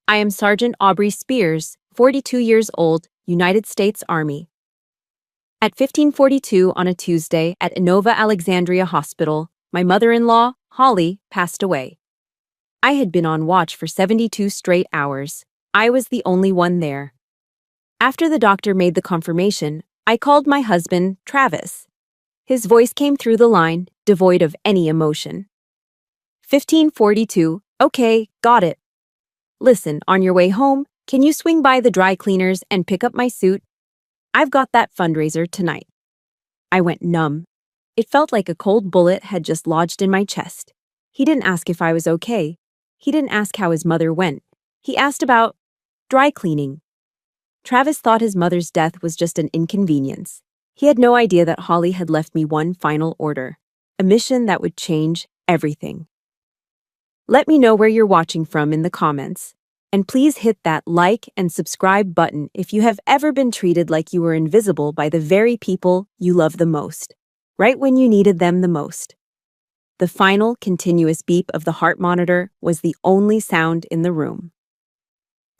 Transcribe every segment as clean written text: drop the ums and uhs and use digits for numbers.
I am Sergeant Aubrey Spears, 42 years old, United States Army. At 15:42 on a Tuesday at Inova Alexandria Hospital, my mother-in-law, Holly, passed away. I had been on watch for 72 straight hours. I was the only one there. After the doctor made the confirmation, I called my husband, Travis. His voice came through the line, devoid of any emotion. 15:42, okay, got it. Listen, on your way home, can you swing by the dry cleaners and pick up my suit? I've got that fundraiser tonight. I went numb. It felt like a cold bullet had just lodged in my chest. He didn't ask if I was okay. He didn't ask how his mother went. He asked about dry cleaning. Travis thought his mother's death was just an inconvenience. He had no idea that Holly had left me one final order, a mission that would change everything. Let me know where you're watching from in the comments. And please hit that like and subscribe button if you have ever been treated like you were invisible by the very people you love the most, right when you needed them the most. The final continuous beep of the heart monitor was the only sound in the room.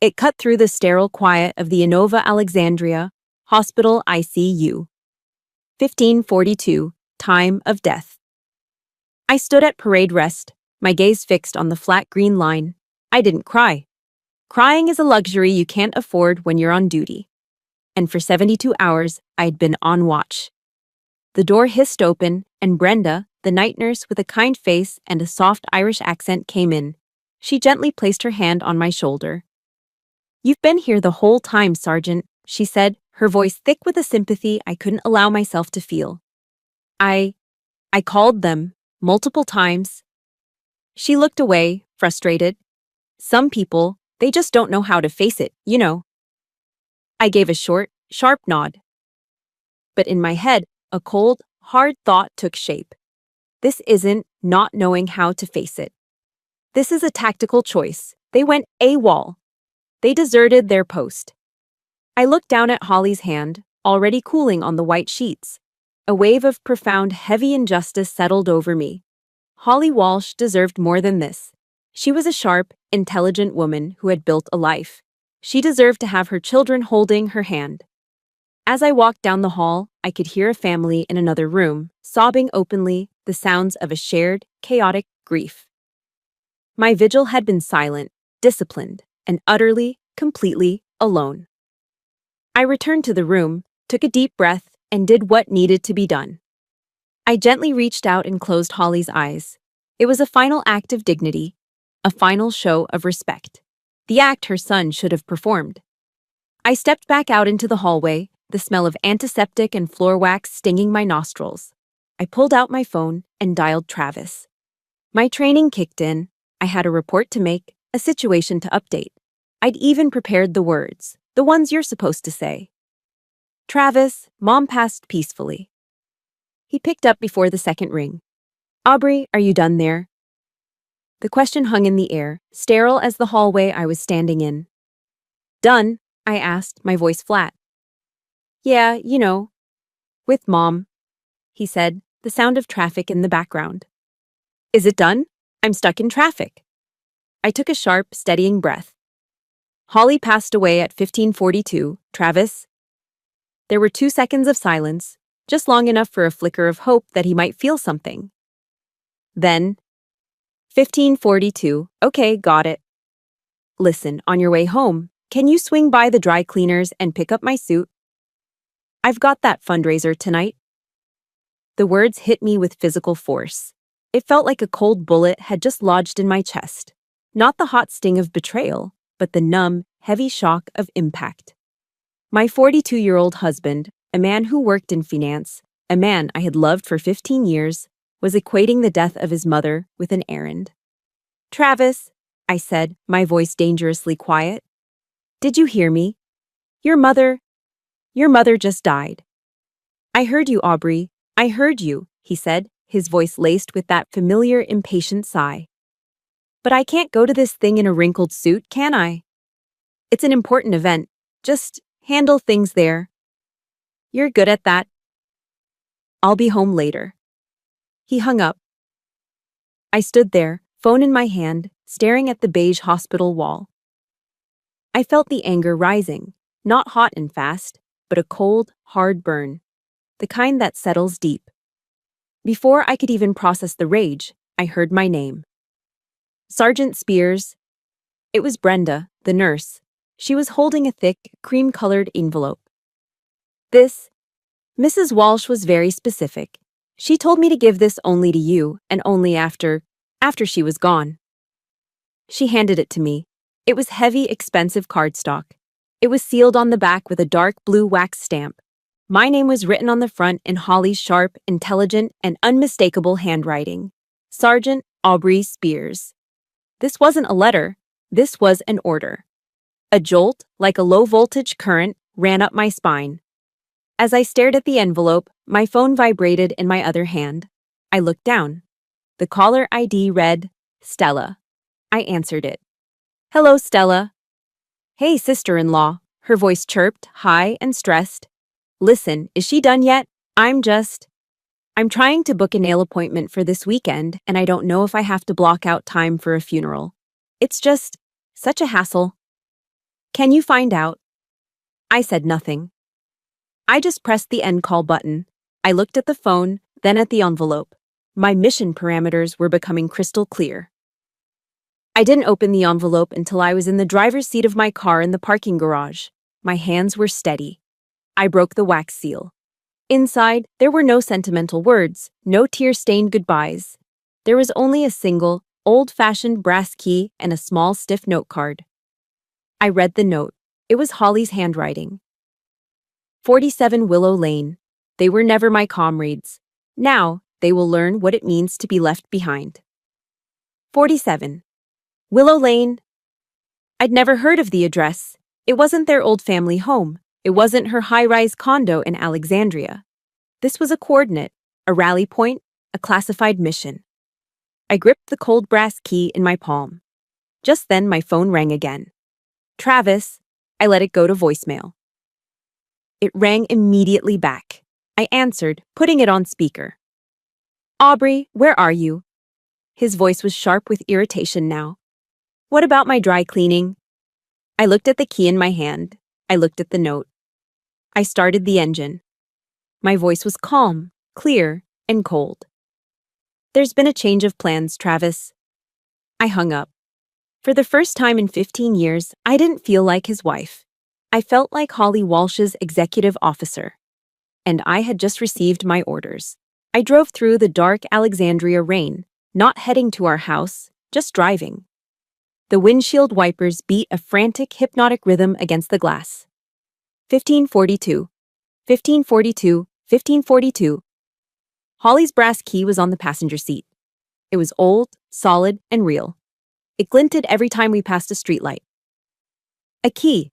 It cut through the sterile quiet of the Inova Alexandria Hospital ICU. 15:42, time of death. I stood at parade rest, my gaze fixed on the flat green line. I didn't cry. Crying is a luxury you can't afford when you're on duty. And for 72 hours, I'd been on watch. The door hissed open, and Brenda, the night nurse with a kind face and a soft Irish accent, came in. She gently placed her hand on my shoulder. "You've been here the whole time, Sergeant," she said, her voice thick with a sympathy I couldn't allow myself to feel. I called them, multiple times." She looked away, frustrated. "Some people, they just don't know how to face it, you know." I gave a short, sharp nod. But in my head, a cold, hard thought took shape. This isn't not knowing how to face it. This is a tactical choice. They went AWOL. They deserted their post. I looked down at Holly's hand, already cooling on the white sheets. A wave of profound, heavy injustice settled over me. Holly Walsh deserved more than this. She was a sharp, intelligent woman who had built a life. She deserved to have her children holding her hand. As I walked down the hall, I could hear a family in another room, sobbing openly, the sounds of a shared, chaotic grief. My vigil had been silent, disciplined, and utterly, completely alone. I returned to the room, took a deep breath, and did what needed to be done. I gently reached out and closed Holly's eyes. It was a final act of dignity, a final show of respect. The act her son should have performed. I stepped back out into the hallway, the smell of antiseptic and floor wax stinging my nostrils. I pulled out my phone and dialed Travis. My training kicked in. I had a report to make, a situation to update. I'd even prepared the words, the ones you're supposed to say. "Travis, Mom passed peacefully." He picked up before the second ring. "Aubrey, are you done there?" The question hung in the air, sterile as the hallway I was standing in. "Done?" I asked, my voice flat. "Yeah, you know. With Mom," he said, the sound of traffic in the background. "Is it done? I'm stuck in traffic." I took a sharp, steadying breath. "Holly passed away at 15:42, Travis." There were 2 seconds of silence, just long enough for a flicker of hope that he might feel something. Then, 15:42, okay, got it. Listen, on your way home, can you swing by the dry cleaners and pick up my suit? I've got that fundraiser tonight. The words hit me with physical force. It felt like a cold bullet had just lodged in my chest. Not the hot sting of betrayal, but the numb, heavy shock of impact. My 42-year-old husband, a man who worked in finance, a man I had loved for 15 years, was equating the death of his mother with an errand. "Travis," I said, my voice dangerously quiet. "Did you hear me? Your mother just died." "I heard you, Aubrey. I heard you," he said, his voice laced with that familiar, impatient sigh. "But I can't go to this thing in a wrinkled suit, can I? It's an important event. Just handle things there. You're good at that. I'll be home later." He hung up. I stood there, phone in my hand, staring at the beige hospital wall. I felt the anger rising, not hot and fast, but a cold, hard burn, the kind that settles deep. Before I could even process the rage, I heard my name. Sergeant Spears. It was Brenda, the nurse. She was holding a thick, cream-colored envelope. This, Mrs. Walsh was very specific. She told me to give this only to you, and only after she was gone. She handed it to me. It was heavy, expensive cardstock. It was sealed on the back with a dark blue wax stamp. My name was written on the front in Holly's sharp, intelligent, and unmistakable handwriting. Sergeant Aubrey Spears. This wasn't a letter. This was an order. A jolt, like a low-voltage current, ran up my spine. As I stared at the envelope, my phone vibrated in my other hand. I looked down. The caller ID read, Stella. I answered it. Hello, Stella. Hey, sister-in-law. Her voice chirped, high and stressed. Listen, is she done yet? I'm trying to book a nail appointment for this weekend, and I don't know if I have to block out time for a funeral. It's just such a hassle. Can you find out? I said nothing. I just pressed the end call button. I looked at the phone, then at the envelope. My mission parameters were becoming crystal clear. I didn't open the envelope until I was in the driver's seat of my car in the parking garage. My hands were steady. I broke the wax seal. Inside, there were no sentimental words, no tear-stained goodbyes. There was only a single, old-fashioned brass key and a small, stiff note card. I read the note. It was Holly's handwriting. 47 Willow Lane. They were never my comrades. Now, they will learn what it means to be left behind. 47. Willow Lane. I'd never heard of the address. It wasn't their old family home. It wasn't her high-rise condo in Alexandria. This was a coordinate, a rally point, a classified mission. I gripped the cold brass key in my palm. Just then, my phone rang again. Travis. I let it go to voicemail. It rang immediately back. I answered, putting it on speaker. Aubrey, where are you? His voice was sharp with irritation now. What about my dry cleaning? I looked at the key in my hand. I looked at the note. I started the engine. My voice was calm, clear, and cold. There's been a change of plans, Travis. I hung up. For the first time in 15 years, I didn't feel like his wife. I felt like Holly Walsh's executive officer. And I had just received my orders. I drove through the dark Alexandria rain, not heading to our house, just driving. The windshield wipers beat a frantic, hypnotic rhythm against the glass. 1542. 1542. 1542. Holly's brass key was on the passenger seat. It was old, solid, and real. It glinted every time we passed a streetlight. A key.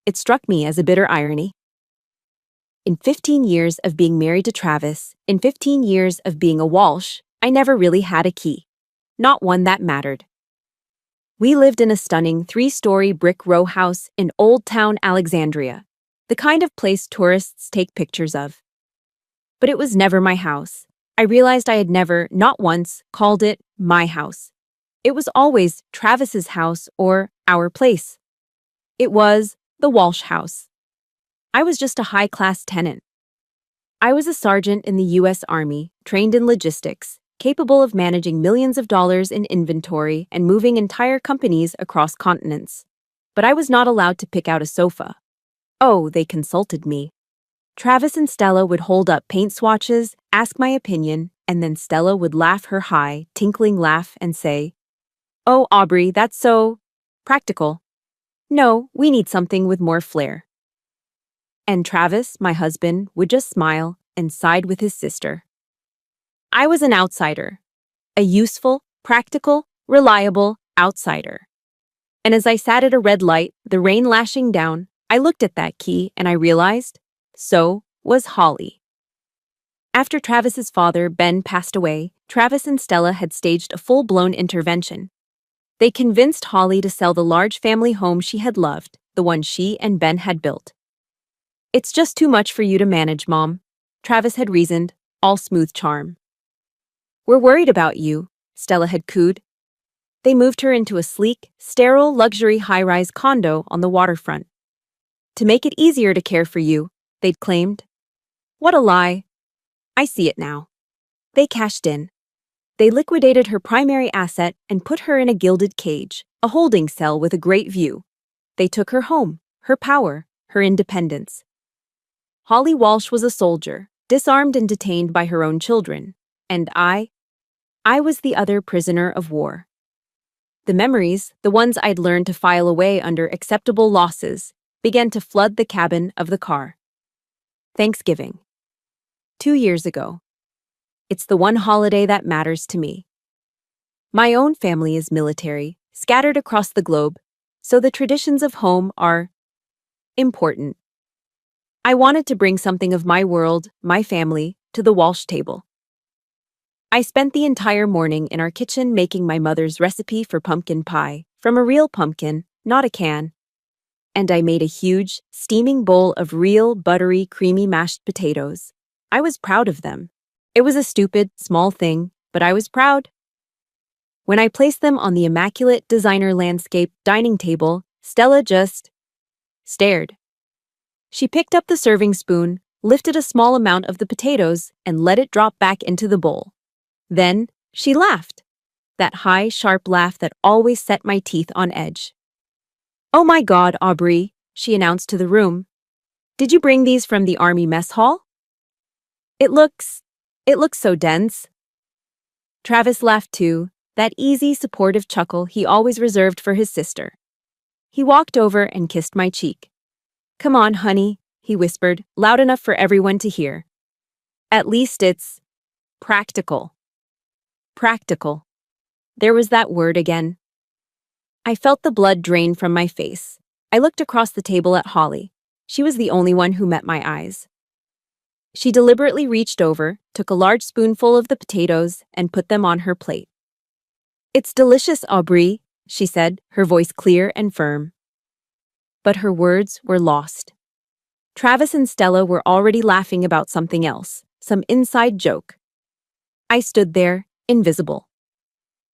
It struck me as a bitter irony. In 15 years of being married to Travis, in 15 years of being a Walsh, I never really had a key. Not one that mattered. We lived in a stunning 3-story brick row house in Old Town Alexandria, the kind of place tourists take pictures of. But it was never my house. I realized I had never, not once, called it my house. It was always Travis's house or our place. It was the Walsh house. I was just a high-class tenant. I was a sergeant in the U.S. Army, trained in logistics, capable of managing millions of dollars in inventory and moving entire companies across continents. But I was not allowed to pick out a sofa. Oh, they consulted me. Travis and Stella would hold up paint swatches, ask my opinion, and then Stella would laugh her high, tinkling laugh and say, "Oh, Aubrey, that's so practical. No, we need something with more flair." And Travis, my husband, would just smile and side with his sister. I was an outsider, a useful, practical, reliable outsider. And as I sat at a red light, the rain lashing down, I looked at that key and I realized, so was Holly. After Travis's father, Ben, passed away, Travis and Stella had staged a full-blown intervention. They convinced Holly to sell the large family home she had loved, the one she and Ben had built. "It's just too much for you to manage, Mom," Travis had reasoned, all smooth charm. "We're worried about you," Stella had cooed. They moved her into a sleek, sterile, luxury high-rise condo on the waterfront. To make it easier to care for you, they'd claimed. What a lie. I see it now. They cashed in. They liquidated her primary asset and put her in a gilded cage, a holding cell with a great view. They took her home, her power, her independence. Holly Walsh was a soldier, disarmed and detained by her own children. And I was the other prisoner of war. The memories, the ones I'd learned to file away under acceptable losses, began to flood the cabin of the car. Thanksgiving. 2 years ago. It's the one holiday that matters to me. My own family is military, scattered across the globe, so the traditions of home are important. I wanted to bring something of my world, my family, to the Walsh table. I spent the entire morning in our kitchen making my mother's recipe for pumpkin pie, from a real pumpkin, not a can. And I made a huge, steaming bowl of real, buttery, creamy mashed potatoes. I was proud of them. It was a stupid, small thing, but I was proud. When I placed them on the immaculate designer landscape dining table, Stella just stared. She picked up the serving spoon, lifted a small amount of the potatoes, and let it drop back into the bowl. Then, she laughed. That high, sharp laugh that always set my teeth on edge. "Oh my God, Aubrey," she announced to the room. "Did you bring these from the Army mess hall? It looks so dense." Travis laughed too, that easy, supportive chuckle he always reserved for his sister. He walked over and kissed my cheek. "Come on, honey," he whispered, loud enough for everyone to hear. "At least it's practical." Practical. There was that word again. I felt the blood drain from my face. I looked across the table at Holly. She was the only one who met my eyes. She deliberately reached over, took a large spoonful of the potatoes, and put them on her plate. "It's delicious, Aubrey," she said, her voice clear and firm. But her words were lost. Travis and Stella were already laughing about something else, some inside joke. I stood there, invisible.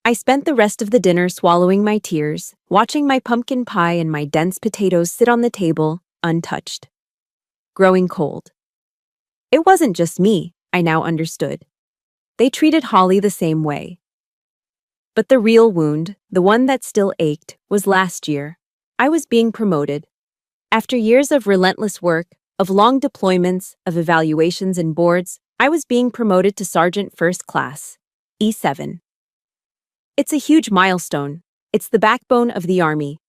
I spent the rest of the dinner swallowing my tears, watching my pumpkin pie and my dense potatoes sit on the table, untouched. Growing cold. It wasn't just me, I now understood. They treated Holly the same way. But the real wound, the one that still ached, was last year. I was being promoted. After years of relentless work, of long deployments, of evaluations and boards, I was being promoted to Sergeant First Class, E7. It's a huge milestone. It's the backbone of the Army.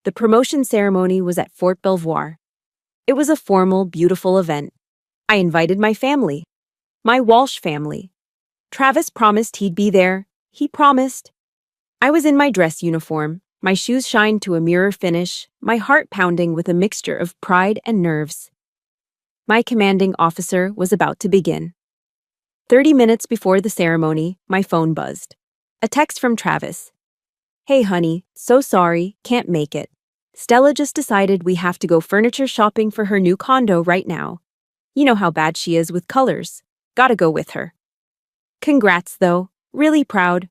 The promotion ceremony was at Fort Belvoir. It was a formal, beautiful event. I invited my family. My Walsh family. Travis promised he'd be there. He promised. I was in my dress uniform, my shoes shined to a mirror finish, my heart pounding with a mixture of pride and nerves. My commanding officer was about to begin. 30 minutes before the ceremony, my phone buzzed. A text from Travis. "Hey honey, so sorry, can't make it. Stella just decided we have to go furniture shopping for her new condo right now. You know how bad she is with colors. Gotta go with her. Congrats though, really proud."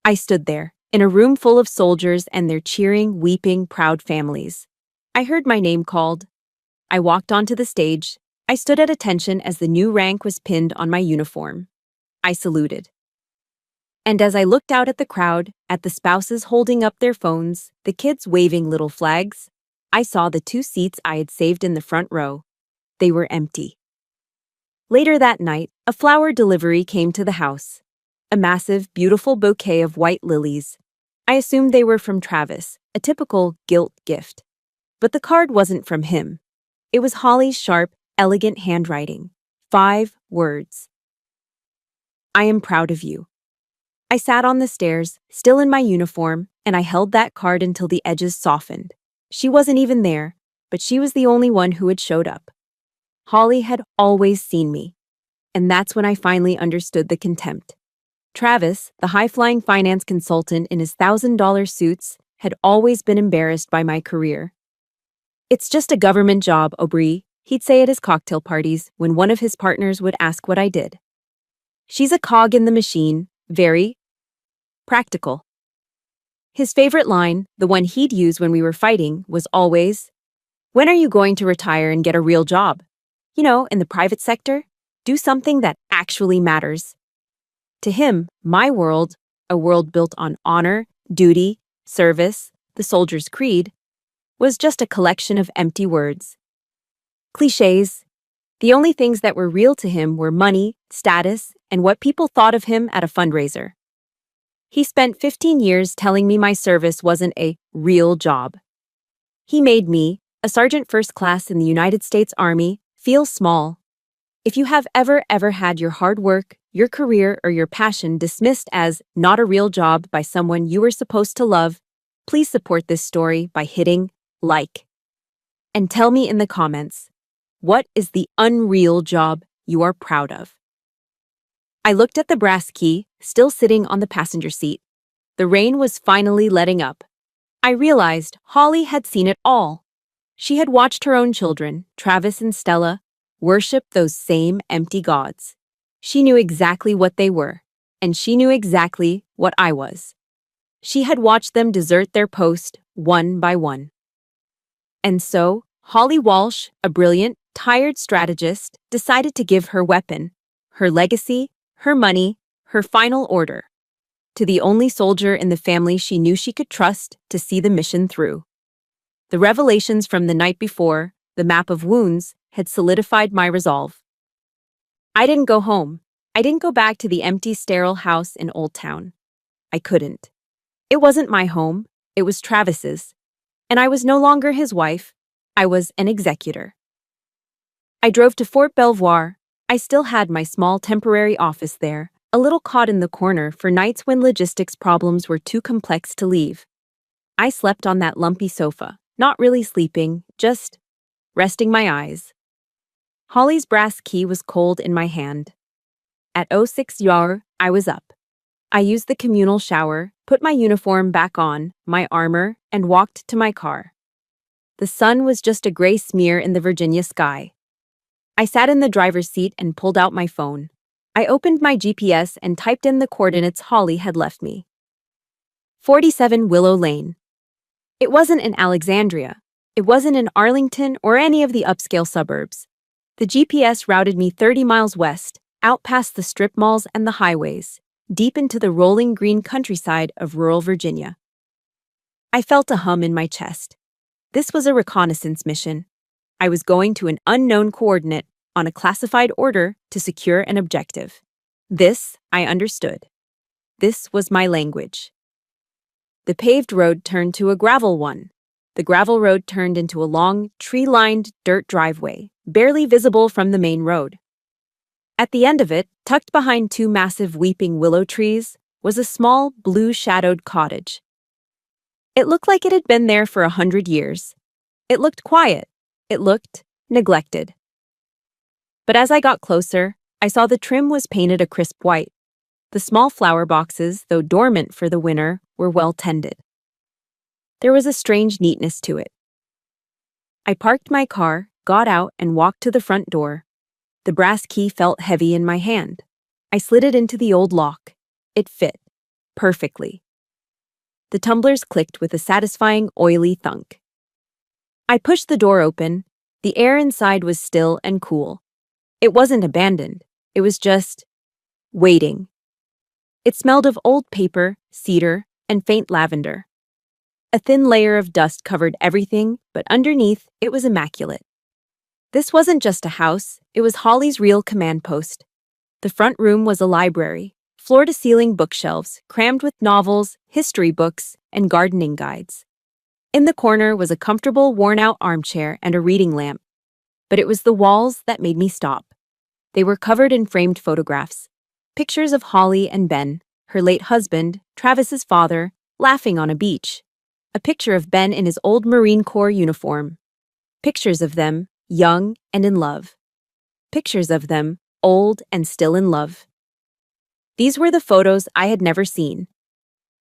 I stood there, in a room full of soldiers and their cheering, weeping, proud families. I heard my name called. I walked onto the stage. I stood at attention as the new rank was pinned on my uniform. I saluted. And as I looked out at the crowd, at the spouses holding up their phones, the kids waving little flags, I saw the 2 seats I had saved in the front row. They were empty. Later that night, a flower delivery came to the house. A massive, beautiful bouquet of white lilies. I assumed they were from Travis, a typical guilt gift. But the card wasn't from him. It was Holly's sharp, elegant handwriting. 5 words. "I am proud of you." I sat on the stairs, still in my uniform, and I held that card until the edges softened. She wasn't even there, but she was the only one who had showed up. Holly had always seen me. And that's when I finally understood the contempt. Travis, the high-flying finance consultant in his $1,000 suits, had always been embarrassed by my career. "It's just a government job, Aubrey," he'd say at his cocktail parties when one of his partners would ask what I did. "She's a cog in the machine, very practical." His favorite line, the one he'd use when we were fighting, was always, "When are you going to retire and get a real job? You know, in the private sector? Do something that actually matters." To him, my world, a world built on honor, duty, service, the soldier's creed, was just a collection of empty words. Clichés. The only things that were real to him were money, status, and what people thought of him at a fundraiser. He spent 15 years telling me my service wasn't a real job. He made me, a sergeant first class in the United States Army, feel small. If you have ever had your hard work, your career, or your passion dismissed as not a real job by someone you were supposed to love, please support this story by hitting like. And tell me in the comments, what is the unreal job you are proud of? I looked at the brass key, still sitting on the passenger seat. The rain was finally letting up. I realized Holly had seen it all. She had watched her own children, Travis and Stella, worship those same empty gods. She knew exactly what they were, and she knew exactly what I was. She had watched them desert their post one by one. And so, Holly Walsh, a brilliant, tired strategist, decided to give her weapon, her legacy, her money, her final order, to the only soldier in the family she knew she could trust to see the mission through. The revelations from the night before, the map of wounds, had solidified my resolve. I didn't go home. I didn't go back to the empty, sterile house in Old Town. I couldn't. It wasn't my home. It was Travis's. And I was no longer his wife. I was an executor. I drove to Fort Belvoir. I still had my small temporary office there, a little caught in the corner for nights when logistics problems were too complex to leave. I slept on that lumpy sofa, not really sleeping, just resting my eyes. Holly's brass key was cold in my hand. At 06 yar, I was up. I used the communal shower, put my uniform back on, my armor, and walked to my car. The sun was just a gray smear in the Virginia sky. I sat in the driver's seat and pulled out my phone. I opened my GPS and typed in the coordinates Holly had left me. 47 Willow Lane. It wasn't in Alexandria. It wasn't in Arlington or any of the upscale suburbs. The GPS routed me 30 miles west, out past the strip malls and the highways, deep into the rolling green countryside of rural Virginia. I felt a hum in my chest. This was a reconnaissance mission. I was going to an unknown coordinate on a classified order to secure an objective. This, I understood. This was my language. The paved road turned to a gravel one. The gravel road turned into a long, tree-lined dirt driveway, barely visible from the main road. At the end of it, tucked behind two massive weeping willow trees, was a small, blue-shadowed cottage. It looked like it had been there for 100 years. It looked quiet. It looked neglected. But as I got closer, I saw the trim was painted a crisp white. The small flower boxes, though dormant for the winter, were well tended. There was a strange neatness to it. I parked my car, got out, and walked to the front door. The brass key felt heavy in my hand. I slid it into the old lock. It fit. Perfectly. The tumblers clicked with a satisfying, oily thunk. I pushed the door open. The air inside was still and cool. It wasn't abandoned. It was just waiting. It smelled of old paper, cedar, and faint lavender. A thin layer of dust covered everything, but underneath, it was immaculate. This wasn't just a house, it was Holly's real command post. The front room was a library, floor-to-ceiling bookshelves crammed with novels, history books, and gardening guides. In the corner was a comfortable, worn-out armchair and a reading lamp. But it was the walls that made me stop. They were covered in framed photographs. Pictures of Holly and Ben, her late husband, Travis's father, laughing on a beach. A picture of Ben in his old Marine Corps uniform. Pictures of them, young and in love. Pictures of them, old and still in love. These were the photos I had never seen.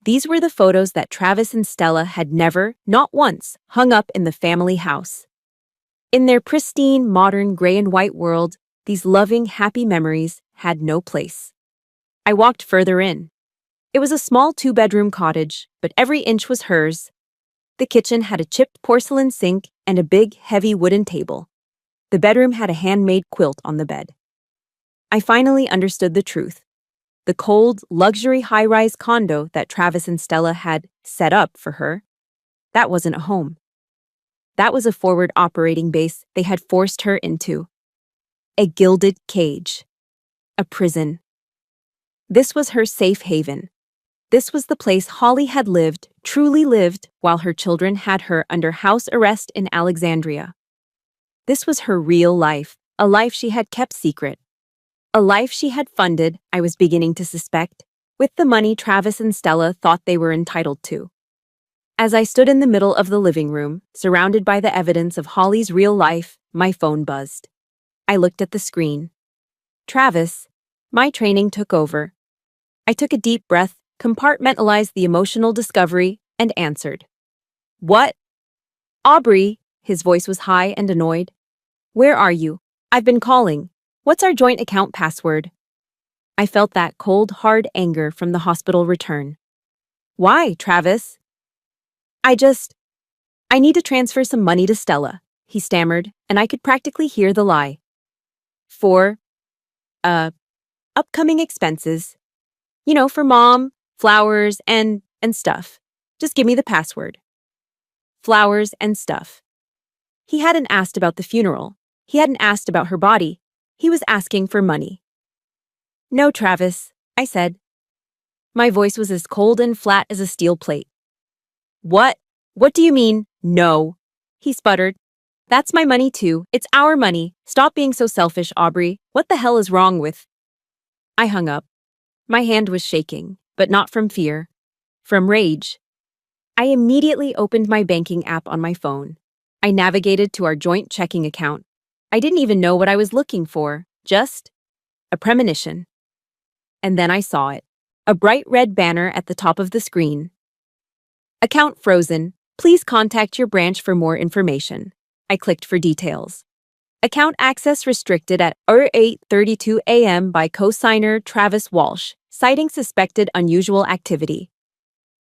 These were the photos that Travis and Stella had never, not once, hung up in the family house. In their pristine, modern gray and white world, these loving, happy memories had no place. I walked further in. It was a small two-bedroom cottage, but every inch was hers. The kitchen had a chipped porcelain sink and a big, heavy wooden table. The bedroom had a handmade quilt on the bed. I finally understood the truth. The cold, luxury high-rise condo that Travis and Stella had set up for her, that wasn't a home. That was a forward operating base they had forced her into. A gilded cage. A prison. This was her safe haven. This was the place Holly had lived, truly lived, while her children had her under house arrest in Alexandria. This was her real life, a life she had kept secret. A life she had funded, I was beginning to suspect, with the money Travis and Stella thought they were entitled to. As I stood in the middle of the living room, surrounded by the evidence of Holly's real life, my phone buzzed. I looked at the screen. Travis, my training took over. I took a deep breath, compartmentalized the emotional discovery, and answered. What? Aubrey, his voice was high and annoyed. Where are you? I've been calling. What's our joint account password? I felt that cold, hard anger from the hospital return. Why, Travis? I need to transfer some money to Stella, he stammered, and I could practically hear the lie. For, upcoming expenses. You know, for mom, flowers, and stuff. Just give me the password. Flowers and stuff. He hadn't asked about the funeral. He hadn't asked about her body. He was asking for money. No, Travis, I said. My voice was as cold and flat as a steel plate. What? What do you mean, no? He sputtered. That's my money too. It's our money. Stop being so selfish, Aubrey. What the hell is wrong with? I hung up. My hand was shaking, but not from fear. From rage. I immediately opened my banking app on my phone. I navigated to our joint checking account. I didn't even know what I was looking for, just a premonition. And then I saw it. A bright red banner at the top of the screen. Account frozen. Please contact your branch for more information. I clicked for details. Account access restricted at 8:32 a.m. by co-signer Travis Walsh, citing suspected unusual activity.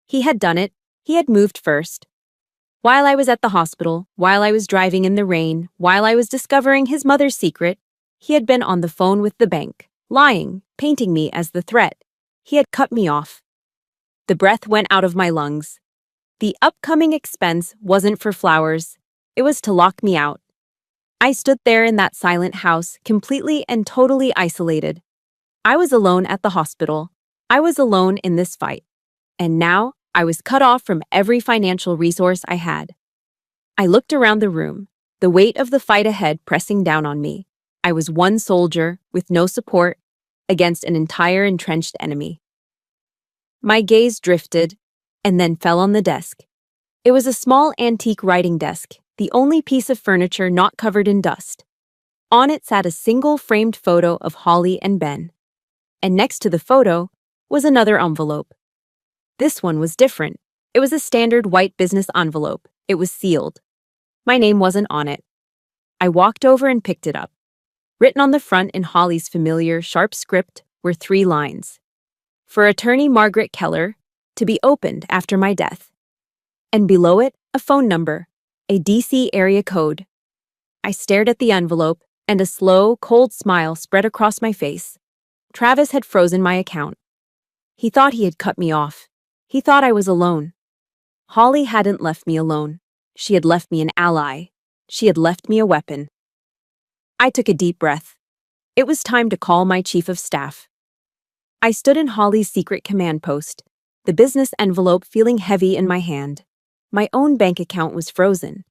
He had done it. He had moved first. While I was at the hospital, while I was driving in the rain, while I was discovering his mother's secret, he had been on the phone with the bank, lying, painting me as the threat. He had cut me off. The breath went out of my lungs. The upcoming expense wasn't for flowers. It was to lock me out. I stood there in that silent house, completely and totally isolated. I was alone at the hospital. I was alone in this fight. And now, I was cut off from every financial resource I had. I looked around the room, the weight of the fight ahead pressing down on me. I was one soldier, with no support, against an entire entrenched enemy. My gaze drifted, and then fell on the desk. It was a small antique writing desk, the only piece of furniture not covered in dust. On it sat a single framed photo of Holly and Ben. And next to the photo was another envelope. This one was different. It was a standard white business envelope. It was sealed. My name wasn't on it. I walked over and picked it up. Written on the front in Holly's familiar, sharp script were 3 lines. For attorney Margaret Keller, to be opened after my death. And below it, a phone number, a DC area code. I stared at the envelope, and a slow, cold smile spread across my face. Travis had frozen my account. He thought he had cut me off. He thought I was alone. Holly hadn't left me alone. She had left me an ally. She had left me a weapon. I took a deep breath. It was time to call my chief of staff. I stood in Holly's secret command post, the business envelope feeling heavy in my hand. My own bank account was frozen.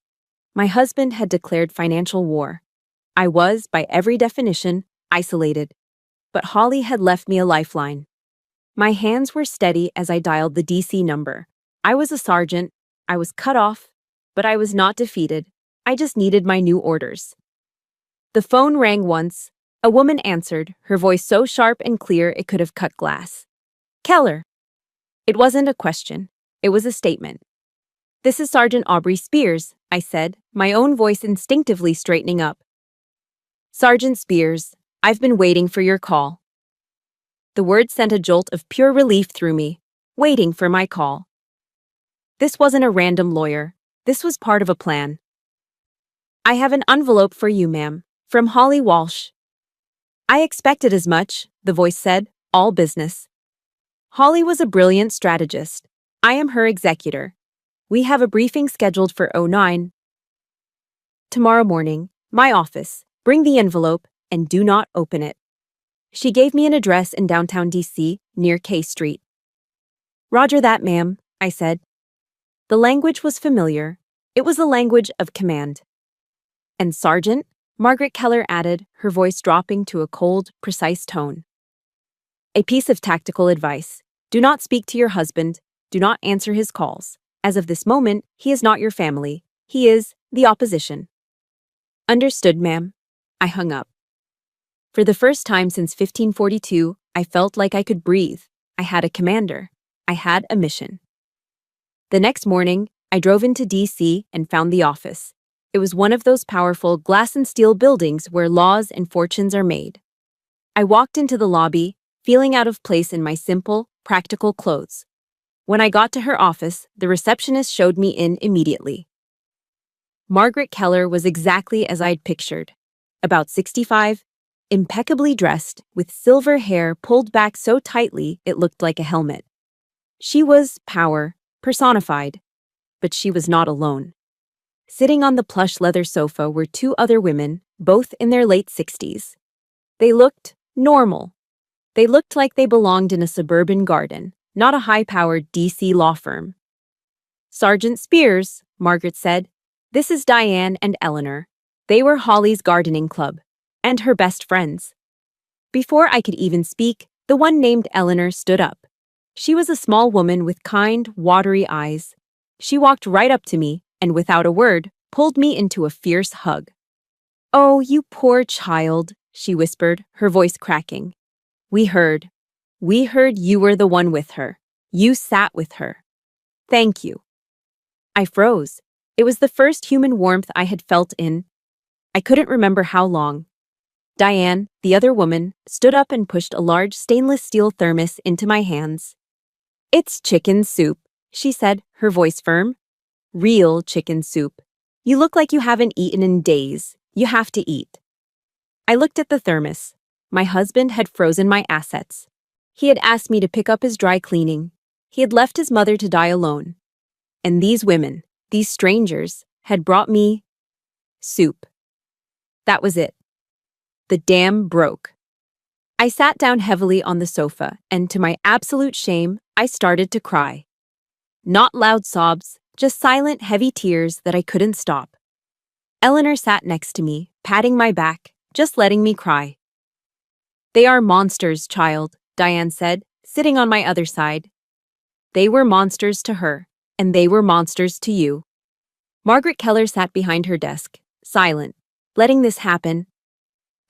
My husband had declared financial war. I was, by every definition, isolated. But Holly had left me a lifeline. My hands were steady as I dialed the DC number. I was a sergeant. I was cut off, but I was not defeated. I just needed my new orders. The phone rang once. A woman answered, her voice so sharp and clear it could have cut glass. Keller. It wasn't a question. It was a statement. This is Sergeant Aubrey Spears, I said, my own voice instinctively straightening up. Sergeant Spears, I've been waiting for your call. The word sent a jolt of pure relief through me. waiting for my call. This wasn't a random lawyer. This was part of a plan. I have an envelope for you, ma'am, from Holly Walsh. I expected as much, the voice said, all business. Holly was a brilliant strategist. I am her executor. We have a briefing scheduled for 09. Tomorrow morning, my office. Bring the envelope and do not open it. She gave me an address in downtown DC, near K Street. Roger that, ma'am, I said. The language was familiar. It was the language of command. And Sergeant, Margaret Keller added, her voice dropping to a cold, precise tone. A piece of tactical advice. Do not speak to your husband. Do not answer his calls. As of this moment, he is not your family. He is the opposition. Understood, ma'am. I hung up. For the first time since 1542, I felt like I could breathe. I had a commander. I had a mission. The next morning, I drove into DC and found the office. It was one of those powerful glass and steel buildings where laws and fortunes are made. I walked into the lobby, feeling out of place in my simple, practical clothes. When I got to her office, the receptionist showed me in immediately. Margaret Keller was exactly as I'd pictured. About 65, impeccably dressed, with silver hair pulled back so tightly it looked like a helmet. She was power, personified, but she was not alone. Sitting on the plush leather sofa were two other women, both in their late 60s. They looked normal. They looked like they belonged in a suburban garden, not a high-powered DC law firm. Sergeant Spears, Margaret said, this is Diane and Eleanor. They were Holly's gardening club, and her best friends. Before I could even speak, the one named Eleanor stood up. She was a small woman with kind, watery eyes. She walked right up to me, and without a word, pulled me into a fierce hug. Oh, you poor child, she whispered, her voice cracking. We heard you were the one with her. You sat with her. Thank you. I froze. It was the first human warmth I had felt in, I couldn't remember how long. Diane, the other woman, stood up and pushed a large stainless steel thermos into my hands. It's chicken soup, she said, her voice firm. Real chicken soup. You look like you haven't eaten in days. You have to eat. I looked at the thermos. My husband had frozen my assets. He had asked me to pick up his dry cleaning. He had left his mother to die alone. And these women, these strangers, had brought me soup. That was it. The dam broke. I sat down heavily on the sofa, and to my absolute shame, I started to cry. Not loud sobs, just silent, heavy tears that I couldn't stop. Eleanor sat next to me, patting my back, just letting me cry. They are monsters, child, Diane said, sitting on my other side. They were monsters to her, and they were monsters to you. Margaret Keller sat behind her desk, silent, letting this happen.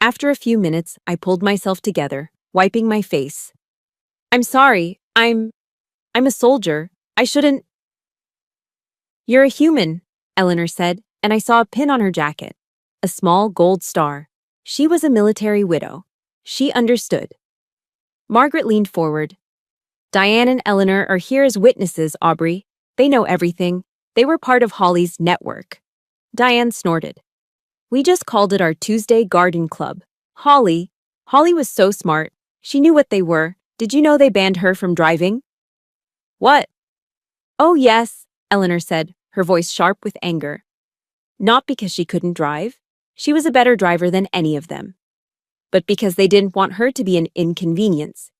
After a few minutes, I pulled myself together, wiping my face. I'm sorry, I'm a soldier. I shouldn't. You're a human, Eleanor said, and I saw a pin on her jacket. A small gold star. She was a military widow. She understood. Margaret leaned forward. Diane and Eleanor are here as witnesses, Aubrey. They know everything. They were part of Holly's network. Diane snorted. We just called it our Tuesday garden club. Holly was so smart. She knew what they were. Did you know they banned her from driving? What? Oh, yes, Eleanor said, her voice sharp with anger. Not because she couldn't drive. She was a better driver than any of them. But because they didn't want her to be an inconvenience.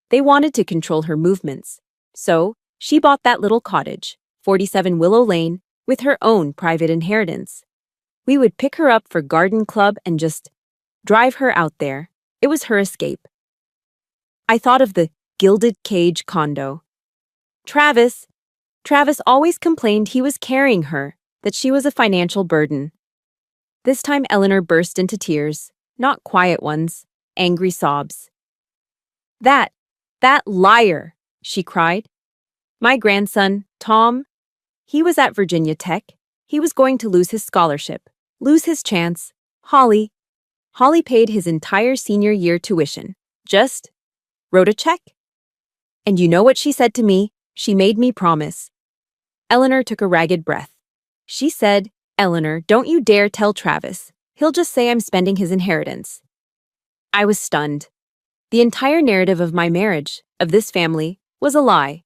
They wanted to control her movements. So, she bought that little cottage, 47 Willow Lane, with her own private inheritance. We would pick her up for garden club and just drive her out there. It was her escape. I thought of the gilded cage condo. Travis always complained he was carrying her, that she was a financial burden. This time Eleanor burst into tears, not quiet ones, angry sobs. That liar, she cried. My grandson, Tom, he was at Virginia Tech. He was going to lose his scholarship, lose his chance. Holly paid his entire senior year tuition, just wrote a check. And you know what she said to me? She made me promise. Eleanor took a ragged breath. She said, Eleanor, don't you dare tell Travis. He'll just say I'm spending his inheritance. I was stunned. The entire narrative of my marriage, of this family, was a lie.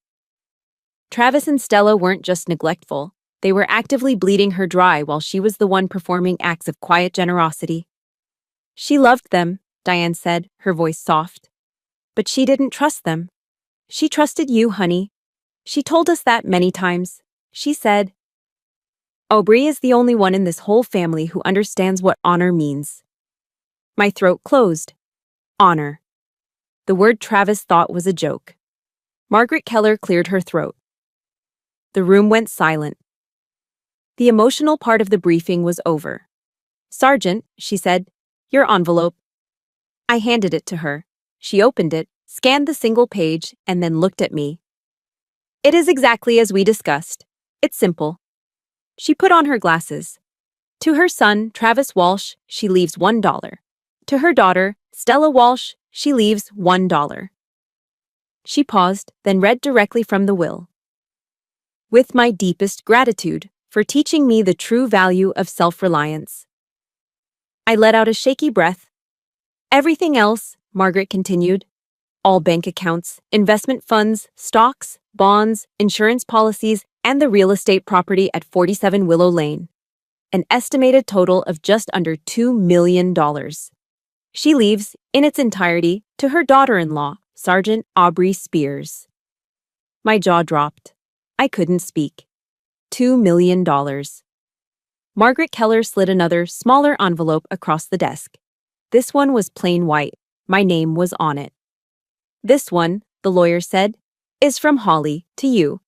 Travis and Stella weren't just neglectful. They were actively bleeding her dry while she was the one performing acts of quiet generosity. She loved them, Diane said, her voice soft. But she didn't trust them. She trusted you, honey. She told us that many times. She said, Aubrey is the only one in this whole family who understands what honor means. My throat closed. Honor. The word Travis thought was a joke. Margaret Keller cleared her throat. The room went silent. The emotional part of the briefing was over. Sergeant, she said, your envelope. I handed it to her. She opened it, scanned the single page, and then looked at me. It is exactly as we discussed. It's simple. She put on her glasses. To her son, Travis Walsh, she leaves $1. To her daughter, Stella Walsh, she leaves $1. She paused, then read directly from the will. With my deepest gratitude for teaching me the true value of self-reliance. I let out a shaky breath. Everything else, Margaret continued, all bank accounts, investment funds, stocks, bonds, insurance policies, and the real estate property at 47 Willow Lane. An estimated total of just under $2 million. She leaves, in its entirety, to her daughter-in-law, Sergeant Aubrey Spears. My jaw dropped. I couldn't speak. $2 million. Margaret Keller slid another, smaller envelope across the desk. This one was plain white. My name was on it. This one, the lawyer said, is from Holly to you.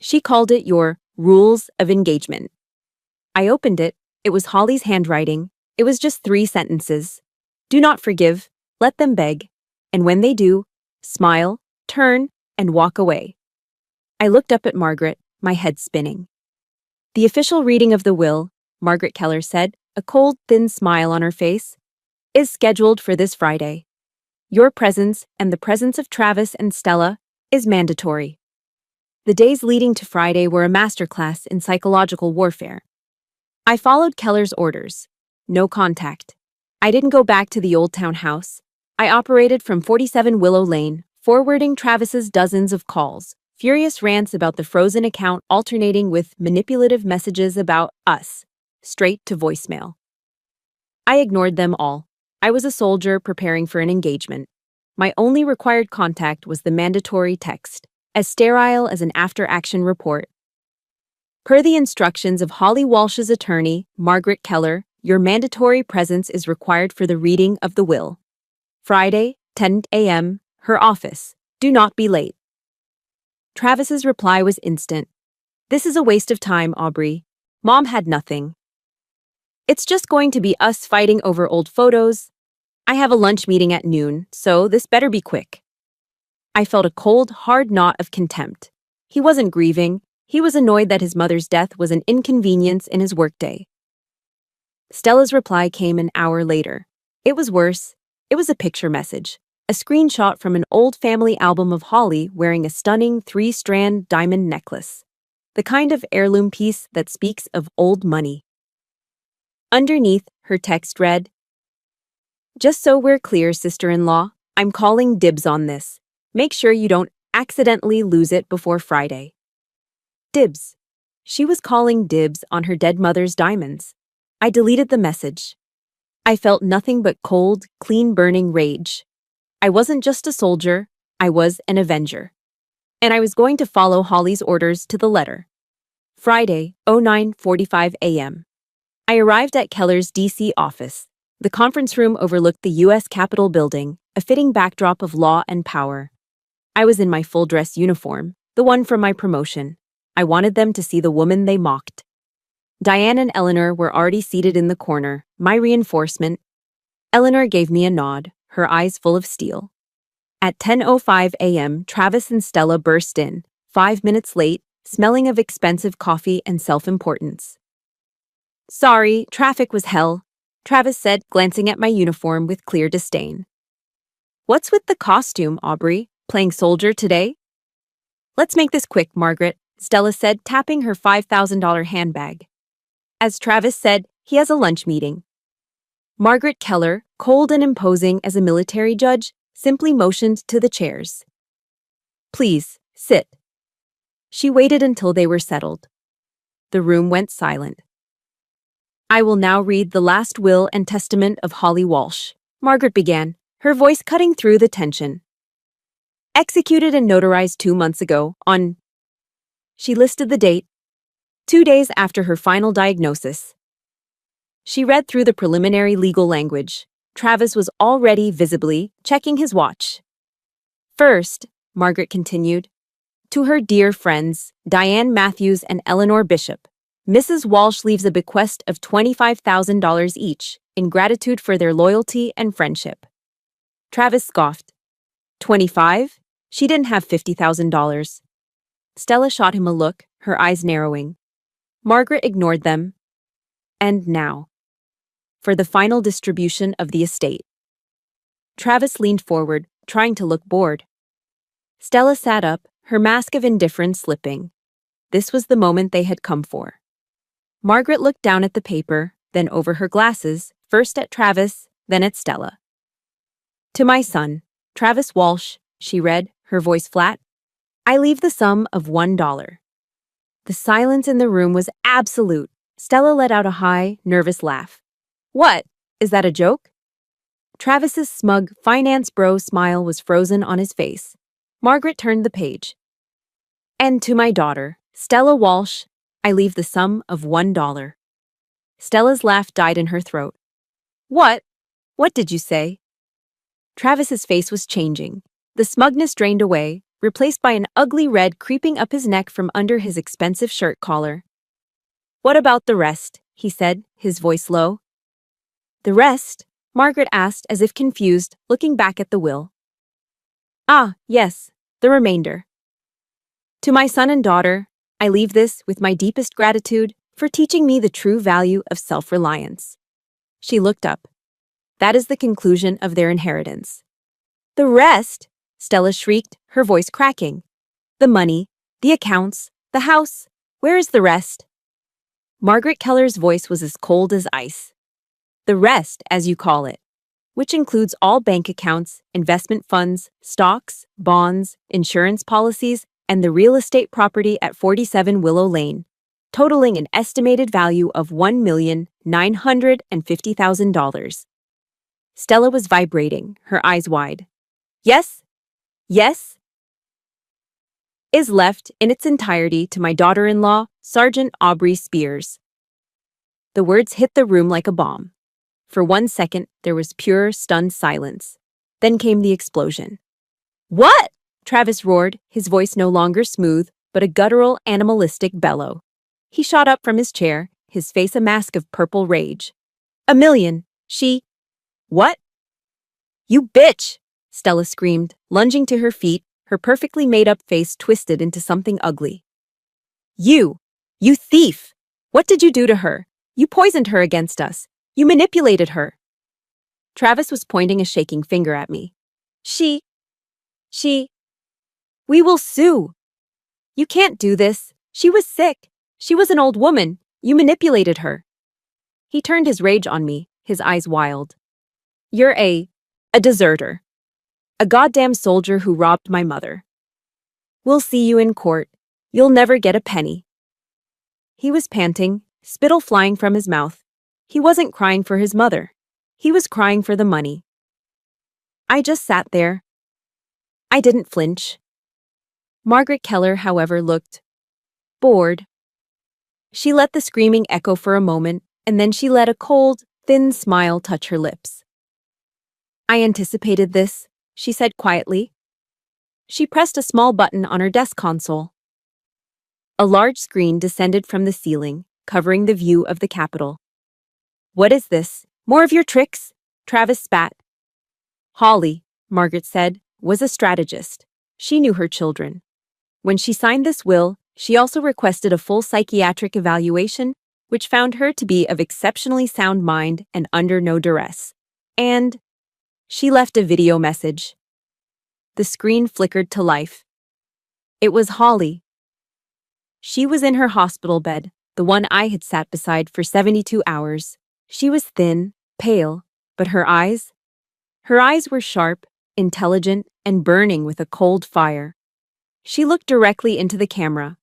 She called it your rules of engagement. I opened it. It was Holly's handwriting. It was just 3 sentences. Do not forgive, let them beg, and when they do, smile, turn, and walk away. I looked up at Margaret, my head spinning. The official reading of the will, Margaret Keller said, a cold, thin smile on her face, is scheduled for this Friday. Your presence and the presence of Travis and Stella is mandatory. The days leading to Friday were a masterclass in psychological warfare. I followed Keller's orders. No contact. I didn't go back to the Old Town house. I operated from 47 Willow Lane, forwarding Travis's dozens of calls, furious rants about the frozen account alternating with manipulative messages about us, straight to voicemail. I ignored them all. I was a soldier preparing for an engagement. My only required contact was the mandatory text, as sterile as an after-action report. Per the instructions of Holly Walsh's attorney, Margaret Keller, your mandatory presence is required for the reading of the will. Friday, 10 a.m., her office. Do not be late. Travis's reply was instant. This is a waste of time, Aubrey. Mom had nothing. It's just going to be us fighting over old photos. I have a lunch meeting at noon, so this better be quick. I felt a cold, hard knot of contempt. He wasn't grieving. He was annoyed that his mother's death was an inconvenience in his workday. Stella's reply came an hour later. It was worse. It was a picture message, a screenshot from an old family album of Holly wearing a stunning 3-strand diamond necklace, the kind of heirloom piece that speaks of old money. Underneath, her text read, just so we're clear, sister-in-law, I'm calling dibs on this. Make sure you don't accidentally lose it before Friday. Dibs. She was calling dibs on her dead mother's diamonds. I deleted the message. I felt nothing but cold, clean-burning rage. I wasn't just a soldier, I was an avenger. And I was going to follow Holly's orders to the letter. Friday, 09:45 a.m. I arrived at Keller's D.C. office. The conference room overlooked the U.S. Capitol building, a fitting backdrop of law and power. I was in my full-dress uniform, the one from my promotion. I wanted them to see the woman they mocked. Diane and Eleanor were already seated in the corner, my reinforcement. Eleanor gave me a nod, her eyes full of steel. At 10:05 a.m., Travis and Stella burst in, 5 minutes late, smelling of expensive coffee and self-importance. Sorry, traffic was hell, Travis said, glancing at my uniform with clear disdain. What's with the costume, Aubrey? Playing soldier today? Let's make this quick, Margaret, Stella said, tapping her $5,000 handbag. As Travis said, he has a lunch meeting. Margaret Keller, cold and imposing as a military judge, simply motioned to the chairs. Please, sit. She waited until they were settled. The room went silent. I will now read the last will and testament of Holly Walsh, Margaret began, her voice cutting through the tension. Executed and notarized 2 months ago on... She listed the date, 2 days after her final diagnosis. She read through the preliminary legal language. Travis was already visibly checking his watch. First, Margaret continued, to her dear friends, Diane Matthews and Eleanor Bishop, Mrs. Walsh leaves a bequest of $25,000 each in gratitude for their loyalty and friendship. Travis scoffed. 25? She didn't have $50,000. Stella shot him a look, her eyes narrowing. Margaret ignored them. And now, for the final distribution of the estate. Travis leaned forward, trying to look bored. Stella sat up, her mask of indifference slipping. This was the moment they had come for. Margaret looked down at the paper, then over her glasses, first at Travis, then at Stella. To my son, Travis Walsh, she read, her voice flat, I leave the sum of $1. The silence in the room was absolute. Stella let out a high, nervous laugh. What? Is that a joke? Travis's smug finance bro smile was frozen on his face. Margaret turned the page. And to my daughter, Stella Walsh, I leave the sum of $1. Stella's laugh died in her throat. What? What did you say? Travis's face was changing. The smugness drained away, replaced by an ugly red creeping up his neck from under his expensive shirt collar. What about the rest? He said, his voice low. The rest? Margaret asked, as if confused, looking back at the will. Ah, yes, the remainder. To my son and daughter, I leave this with my deepest gratitude for teaching me the true value of self-reliance. She looked up. That is the conclusion of their inheritance. The rest? Stella shrieked, her voice cracking. The money, the accounts, the house, where is the rest? Margaret Keller's voice was as cold as ice. The rest, as you call it, which includes all bank accounts, investment funds, stocks, bonds, insurance policies, and the real estate property at 47 Willow Lane, totaling an estimated value of $1,950,000. Stella was vibrating, her eyes wide. Yes? Yes? Is left in its entirety to my daughter-in-law, Sergeant Aubrey Spears. The words hit the room like a bomb. For 1 second, there was pure, stunned silence. Then came the explosion. What? Travis roared, his voice no longer smooth, but a guttural, animalistic bellow. He shot up from his chair, his face a mask of purple rage. $1 million. She... What? You bitch! Stella screamed, lunging to her feet, her perfectly made-up face twisted into something ugly. You thief! What did you do to her? You poisoned her against us. You manipulated her. Travis was pointing a shaking finger at me. She... We will sue. You can't do this. She was sick. She was an old woman. You manipulated her. He turned his rage on me, his eyes wild. You're a deserter. A goddamn soldier who robbed my mother. We'll see you in court. You'll never get a penny. He was panting, spittle flying from his mouth. He wasn't crying for his mother. He was crying for the money. I just sat there. I didn't flinch. Margaret Keller, however, looked bored. She let the screaming echo for a moment, and then she let a cold, thin smile touch her lips. I anticipated this, she said quietly. She pressed a small button on her desk console. A large screen descended from the ceiling, covering the view of the Capitol. What is this? More of your tricks? Travis spat. Holly, Margaret said, was a strategist. She knew her children. When she signed this will, she also requested a full psychiatric evaluation, which found her to be of exceptionally sound mind and under no duress. And she left a video message. The screen flickered to life. It was Holly. She was in her hospital bed, the one I had sat beside for 72 hours. She was thin, pale, but her eyes were sharp, intelligent, and burning with a cold fire. She looked directly into the camera.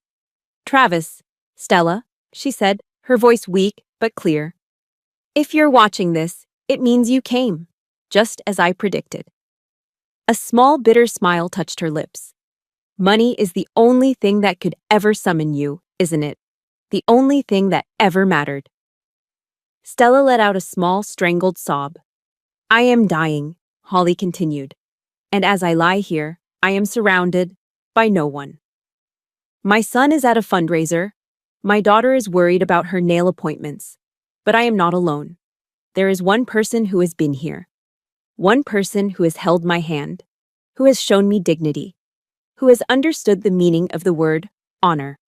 "Travis, Stella," she said, her voice weak but clear. "If you're watching this, it means you came, just as I predicted." A small, bitter smile touched her lips. "Money is the only thing that could ever summon you, isn't it? The only thing that ever mattered." Stella let out a small, strangled sob. "I am dying," Holly continued. "And as I lie here, I am surrounded by no one. My son is at a fundraiser. My daughter is worried about her nail appointments. But I am not alone. There is one person who has been here. One person who has held my hand, who has shown me dignity, who has understood the meaning of the word honor."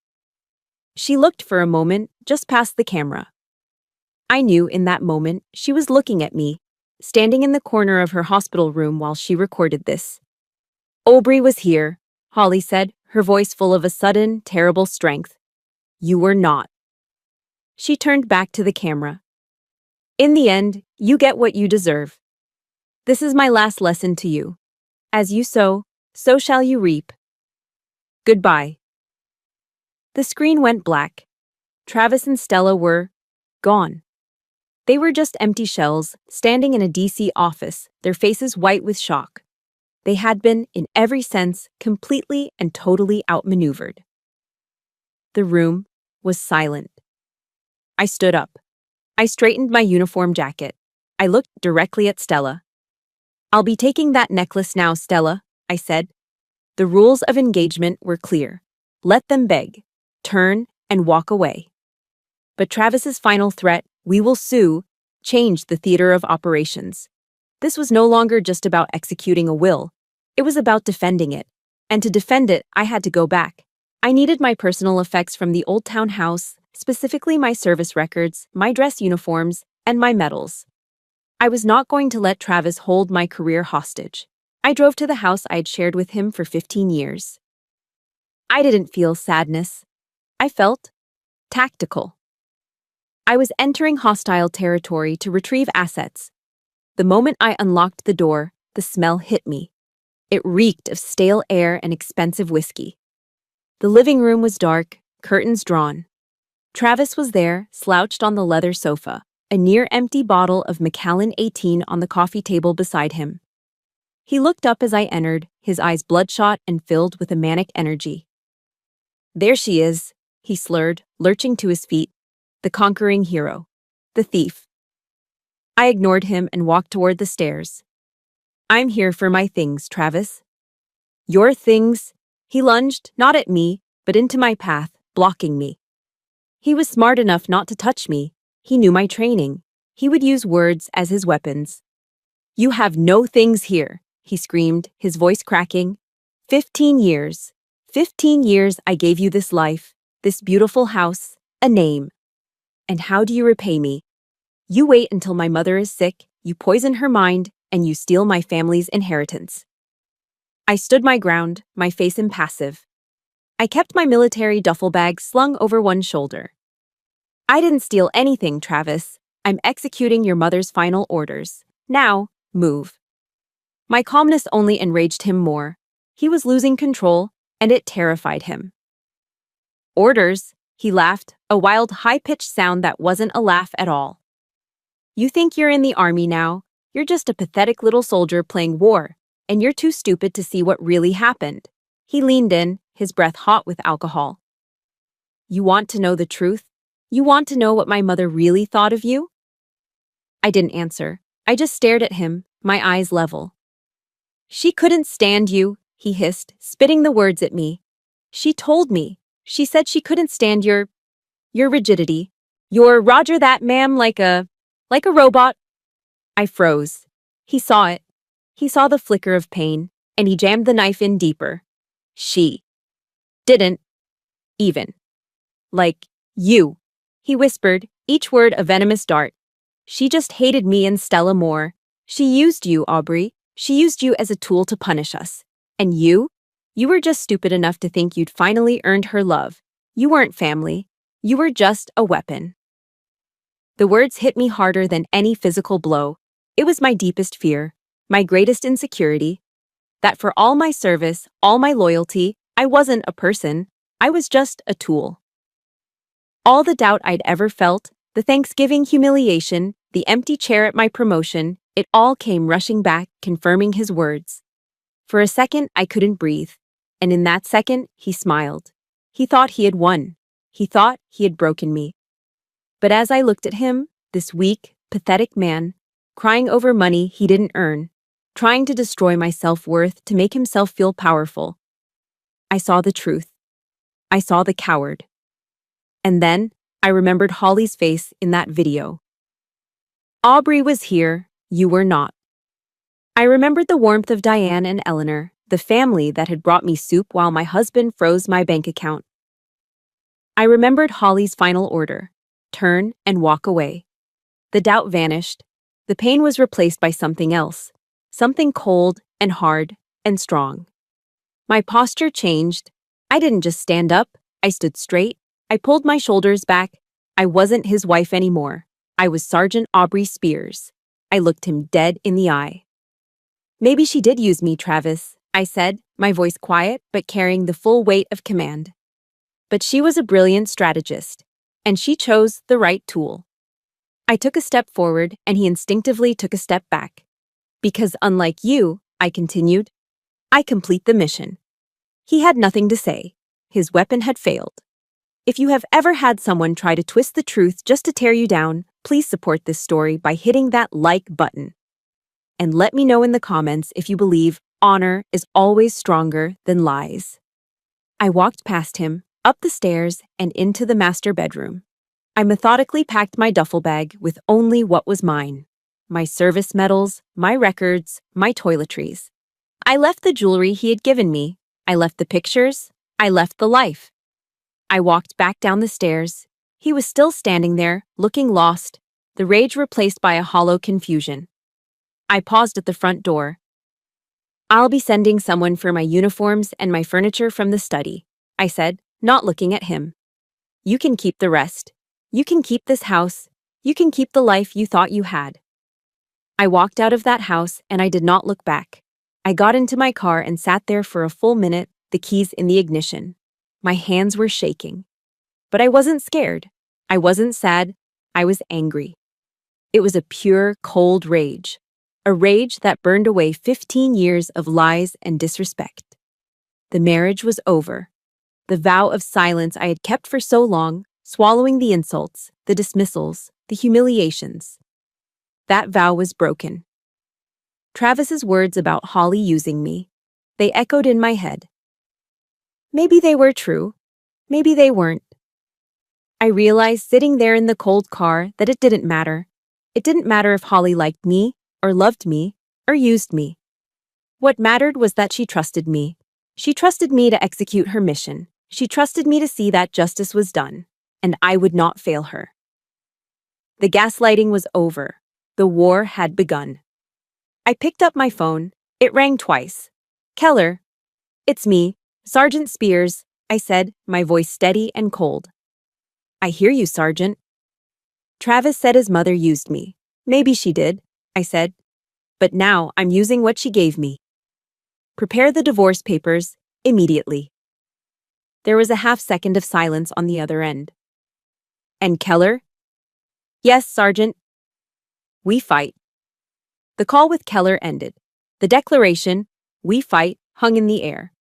She looked for a moment just past the camera. I knew in that moment she was looking at me, standing in the corner of her hospital room while she recorded this. "Aubrey was here," Holly said, her voice full of a sudden, terrible strength. "You were not." She turned back to the camera. "In the end, you get what you deserve. This is my last lesson to you. As you sow, so shall you reap. Goodbye." The screen went black. Travis and Stella were gone. They were just empty shells, standing in a DC office, their faces white with shock. They had been, in every sense, completely and totally outmaneuvered. The room was silent. I stood up. I straightened my uniform jacket. I looked directly at Stella. "I'll be taking that necklace now, Stella," I said. The rules of engagement were clear. Let them beg, turn, and walk away. But Travis's final threat, "We will sue," changed the theater of operations. This was no longer just about executing a will. It was about defending it. And to defend it, I had to go back. I needed my personal effects from the Old Town house, specifically my service records, my dress uniforms, and my medals. I was not going to let Travis hold my career hostage. I drove to the house I had shared with him for 15 years. I didn't feel sadness. I felt tactical. I was entering hostile territory to retrieve assets. The moment I unlocked the door, the smell hit me. It reeked of stale air and expensive whiskey. The living room was dark, curtains drawn. Travis was there, slouched on the leather sofa, a near-empty bottle of Macallan 18 on the coffee table beside him. He looked up as I entered, his eyes bloodshot and filled with a manic energy. "There she is," he slurred, lurching to his feet. "The conquering hero. The thief." I ignored him and walked toward the stairs. "I'm here for my things, Travis." "Your things?" He lunged, not at me, but into my path, blocking me. He was smart enough not to touch me. He knew my training. He would use words as his weapons. "You have no things here," he screamed, his voice cracking. 15 years. 15 years I gave you this life, this beautiful house, a name. And how do you repay me? You wait until my mother is sick, you poison her mind, and you steal my family's inheritance. I stood my ground, my face impassive. I kept my military duffel bag slung over one shoulder. "I didn't steal anything, Travis. I'm executing your mother's final orders. Now, move." My calmness only enraged him more. He was losing control, and it terrified him. "Orders?" He laughed, a wild, high-pitched sound that wasn't a laugh at all. "You think you're in the army now? You're just a pathetic little soldier playing war, and you're too stupid to see what really happened." He leaned in, his breath hot with alcohol. "You want to know the truth? You want to know what my mother really thought of you?" I didn't answer. I just stared at him, my eyes level. "She couldn't stand you," he hissed, spitting the words at me. "She told me. She said she couldn't stand your rigidity. Your Roger that, ma'am, like a robot." I froze. He saw it. He saw the flicker of pain, and he jammed the knife in deeper. "She didn't even like you," he whispered, each word a venomous dart. "She just hated me and Stella more. She used you, Aubrey. She used you as a tool to punish us. And you? You were just stupid enough to think you'd finally earned her love. You weren't family. You were just a weapon. The words hit me harder than any physical blow. It was my deepest fear, my greatest insecurity, that for all my service, all my loyalty, I wasn't a person, I was just a tool. All the doubt I'd ever felt, the Thanksgiving humiliation, the empty chair at my promotion, it all came rushing back, confirming his words. For a second, I couldn't breathe. And in that second, he smiled. He thought he had won. He thought he had broken me. But as I looked at him, this weak, pathetic man, crying over money he didn't earn, trying to destroy my self-worth to make himself feel powerful, I saw the truth. I saw the coward. And then, I remembered Holly's face in that video. Aubrey was here, you were not. I remembered the warmth of Diane and Eleanor, the family that had brought me soup while my husband froze my bank account. I remembered Holly's final order, turn and walk away. The doubt vanished. The pain was replaced by something else, something cold and hard and strong. My posture changed. I didn't just stand up, I stood straight. I pulled my shoulders back. I wasn't his wife anymore. I was Sergeant Aubrey Spears. I looked him dead in the eye. Maybe she did use me, Travis, I said, my voice quiet but carrying the full weight of command. But she was a brilliant strategist, and she chose the right tool. I took a step forward, and he instinctively took a step back. Because unlike you, I continued, I complete the mission. He had nothing to say. His weapon had failed. If you have ever had someone try to twist the truth just to tear you down, please support this story by hitting that like button. And let me know in the comments if you believe honor is always stronger than lies. I walked past him, up the stairs, and into the master bedroom. I methodically packed my duffel bag with only what was mine. My service medals, my records, my toiletries. I left the jewelry he had given me. I left the pictures. I left the life. I walked back down the stairs. He was still standing there, looking lost, the rage replaced by a hollow confusion. I paused at the front door. I'll be sending someone for my uniforms and my furniture from the study, I said, not looking at him. You can keep the rest. You can keep this house. You can keep the life you thought you had. I walked out of that house and I did not look back. I got into my car and sat there for a full minute, the keys in the ignition. My hands were shaking. But I wasn't scared. I wasn't sad. I was angry. It was a pure, cold rage. A rage that burned away 15 years of lies and disrespect. The marriage was over. The vow of silence I had kept for so long, swallowing the insults, the dismissals, the humiliations. That vow was broken. Travis's words about Holly using me, they echoed in my head. Maybe they were true. Maybe they weren't. I realized sitting there in the cold car that it didn't matter. It didn't matter if Holly liked me, or loved me, or used me. What mattered was that she trusted me. She trusted me to execute her mission. She trusted me to see that justice was done, and I would not fail her. The gaslighting was over. The war had begun. I picked up my phone. It rang twice. Keller. It's me, Sergeant Spears, I said, my voice steady and cold. I hear you, Sergeant. Travis said his mother used me. Maybe she did, I said. But now I'm using what she gave me. Prepare the divorce papers, immediately. There was a half-second of silence on the other end. And Keller? Yes, Sergeant. We fight. The call with Keller ended. The declaration, we fight, hung in the air.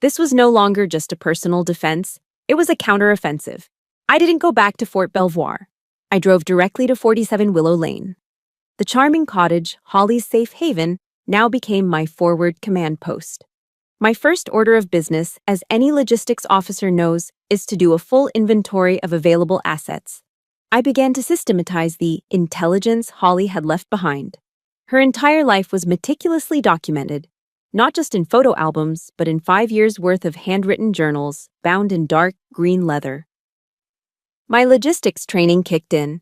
This was no longer just a personal defense. It was a counteroffensive. I didn't go back to Fort Belvoir. I drove directly to 47 Willow Lane. The charming cottage, Holly's safe haven, now became my forward command post. My first order of business, as any logistics officer knows, is to do a full inventory of available assets. I began to systematize the intelligence Holly had left behind. Her entire life was meticulously documented, not just in photo albums, but in 5 years' worth of handwritten journals, bound in dark green leather. My logistics training kicked in.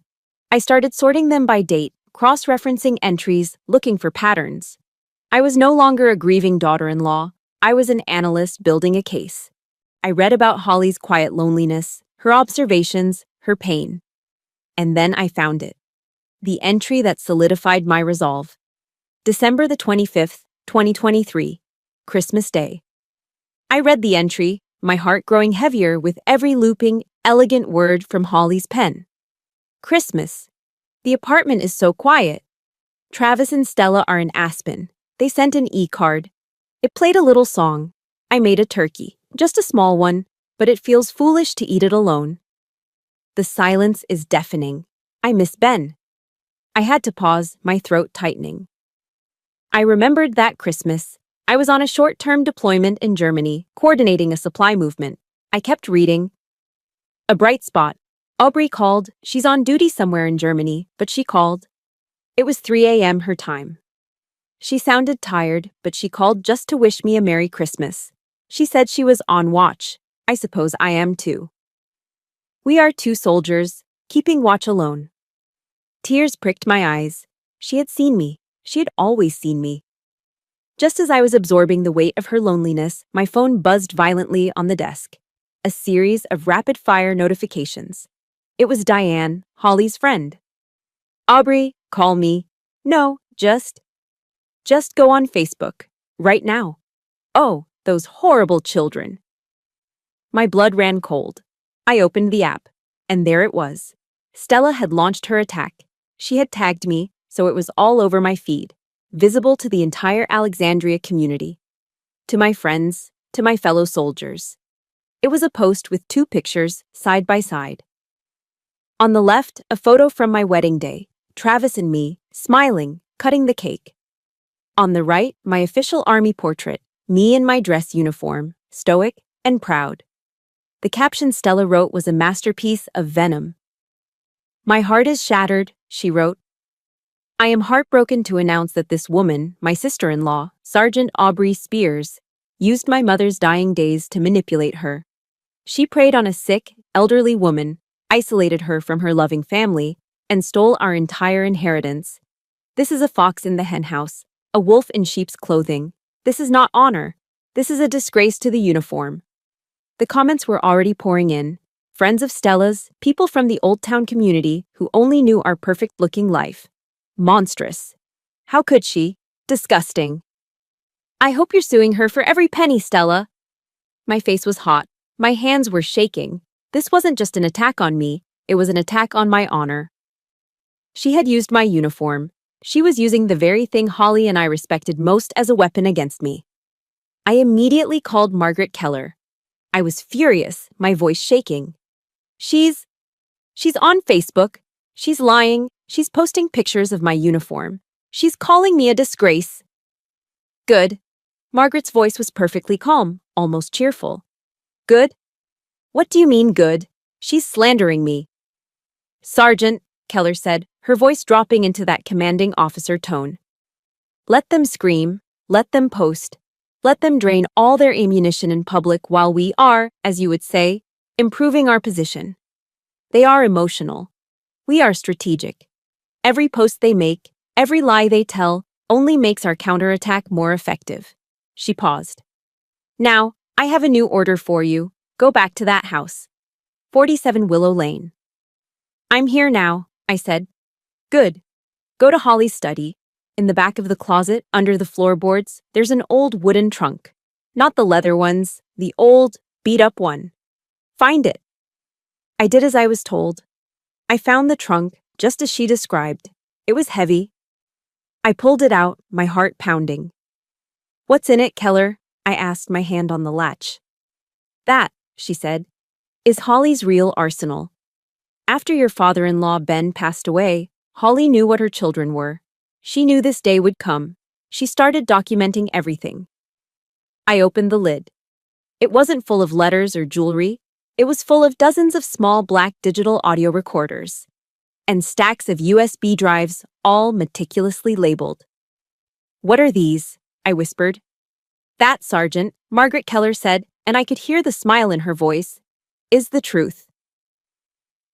I started sorting them by date, cross-referencing entries, looking for patterns. I was no longer a grieving daughter-in-law. I was an analyst building a case. I read about Holly's quiet loneliness, her observations, her pain. And then I found it. The entry that solidified my resolve. December the 25th, 2023, Christmas Day. I read the entry, my heart growing heavier with every looping, elegant word from Holly's pen. Christmas. The apartment is so quiet. Travis and Stella are in Aspen. They sent an e-card. It played a little song. I made a turkey, just a small one, but it feels foolish to eat it alone. The silence is deafening. I miss Ben. I had to pause, my throat tightening. I remembered that Christmas. I was on a short-term deployment in Germany, coordinating a supply movement. I kept reading. A bright spot. Aubrey called. She's on duty somewhere in Germany, but she called. It was 3 a.m. her time. She sounded tired, but she called just to wish me a Merry Christmas. She said she was on watch. I suppose I am too. We are two soldiers, keeping watch alone. Tears pricked my eyes. She had seen me. She had always seen me. Just as I was absorbing the weight of her loneliness, my phone buzzed violently on the desk. A series of rapid-fire notifications. It was Diane, Holly's friend. Aubrey, call me. No, just go on Facebook. Right now. Oh, those horrible children. My blood ran cold. I opened the app, and there it was. Stella had launched her attack. She had tagged me, so it was all over my feed, visible to the entire Alexandria community. To my friends, to my fellow soldiers. It was a post with two pictures, side by side. On the left, a photo from my wedding day, Travis and me, smiling, cutting the cake. On the right, my official army portrait, me in my dress uniform, stoic and proud. The caption Stella wrote was a masterpiece of venom. My heart is shattered, she wrote. I am heartbroken to announce that this woman, my sister-in-law, Sergeant Aubrey Spears, used my mother's dying days to manipulate her. She preyed on a sick, elderly woman, isolated her from her loving family, and stole our entire inheritance. This is a fox in the henhouse, a wolf in sheep's clothing. This is not honor. This is a disgrace to the uniform. The comments were already pouring in. Friends of Stella's, people from the Old Town community who only knew our perfect-looking life. Monstrous. How could she? Disgusting. I hope you're suing her for every penny, Stella. My face was hot. My hands were shaking. This wasn't just an attack on me, it was an attack on my honor. She had used my uniform. She was using the very thing Holly and I respected most as a weapon against me. I immediately called Margaret Keller. I was furious, my voice shaking. She's on Facebook. She's lying. She's posting pictures of my uniform. She's calling me a disgrace. Good. Margaret's voice was perfectly calm, almost cheerful. Good? What do you mean good? She's slandering me. Sergeant, Keller said, her voice dropping into that commanding officer tone. Let them scream. Let them post. Let them drain all their ammunition in public while we are, as you would say, improving our position. They are emotional. We are strategic. Every post they make, every lie they tell, only makes our counterattack more effective. She paused. Now, I have a new order for you. Go back to that house. 47 Willow Lane. I'm here now, I said. Good. Go to Holly's study. In the back of the closet, under the floorboards, there's an old wooden trunk. Not the leather ones, the old, beat-up one. Find it. I did as I was told. I found the trunk, just as she described. It was heavy. I pulled it out, my heart pounding. What's in it, Keller? I asked, my hand on the latch. That, she said, is Holly's real arsenal. After your father-in-law, Ben, passed away, Holly knew what her children were. She knew this day would come. She started documenting everything. I opened the lid. It wasn't full of letters or jewelry. It was full of dozens of small black digital audio recorders. And stacks of USB drives, all meticulously labeled. What are these? I whispered. That, Sergeant, Margaret Keller said, and I could hear the smile in her voice, is the truth.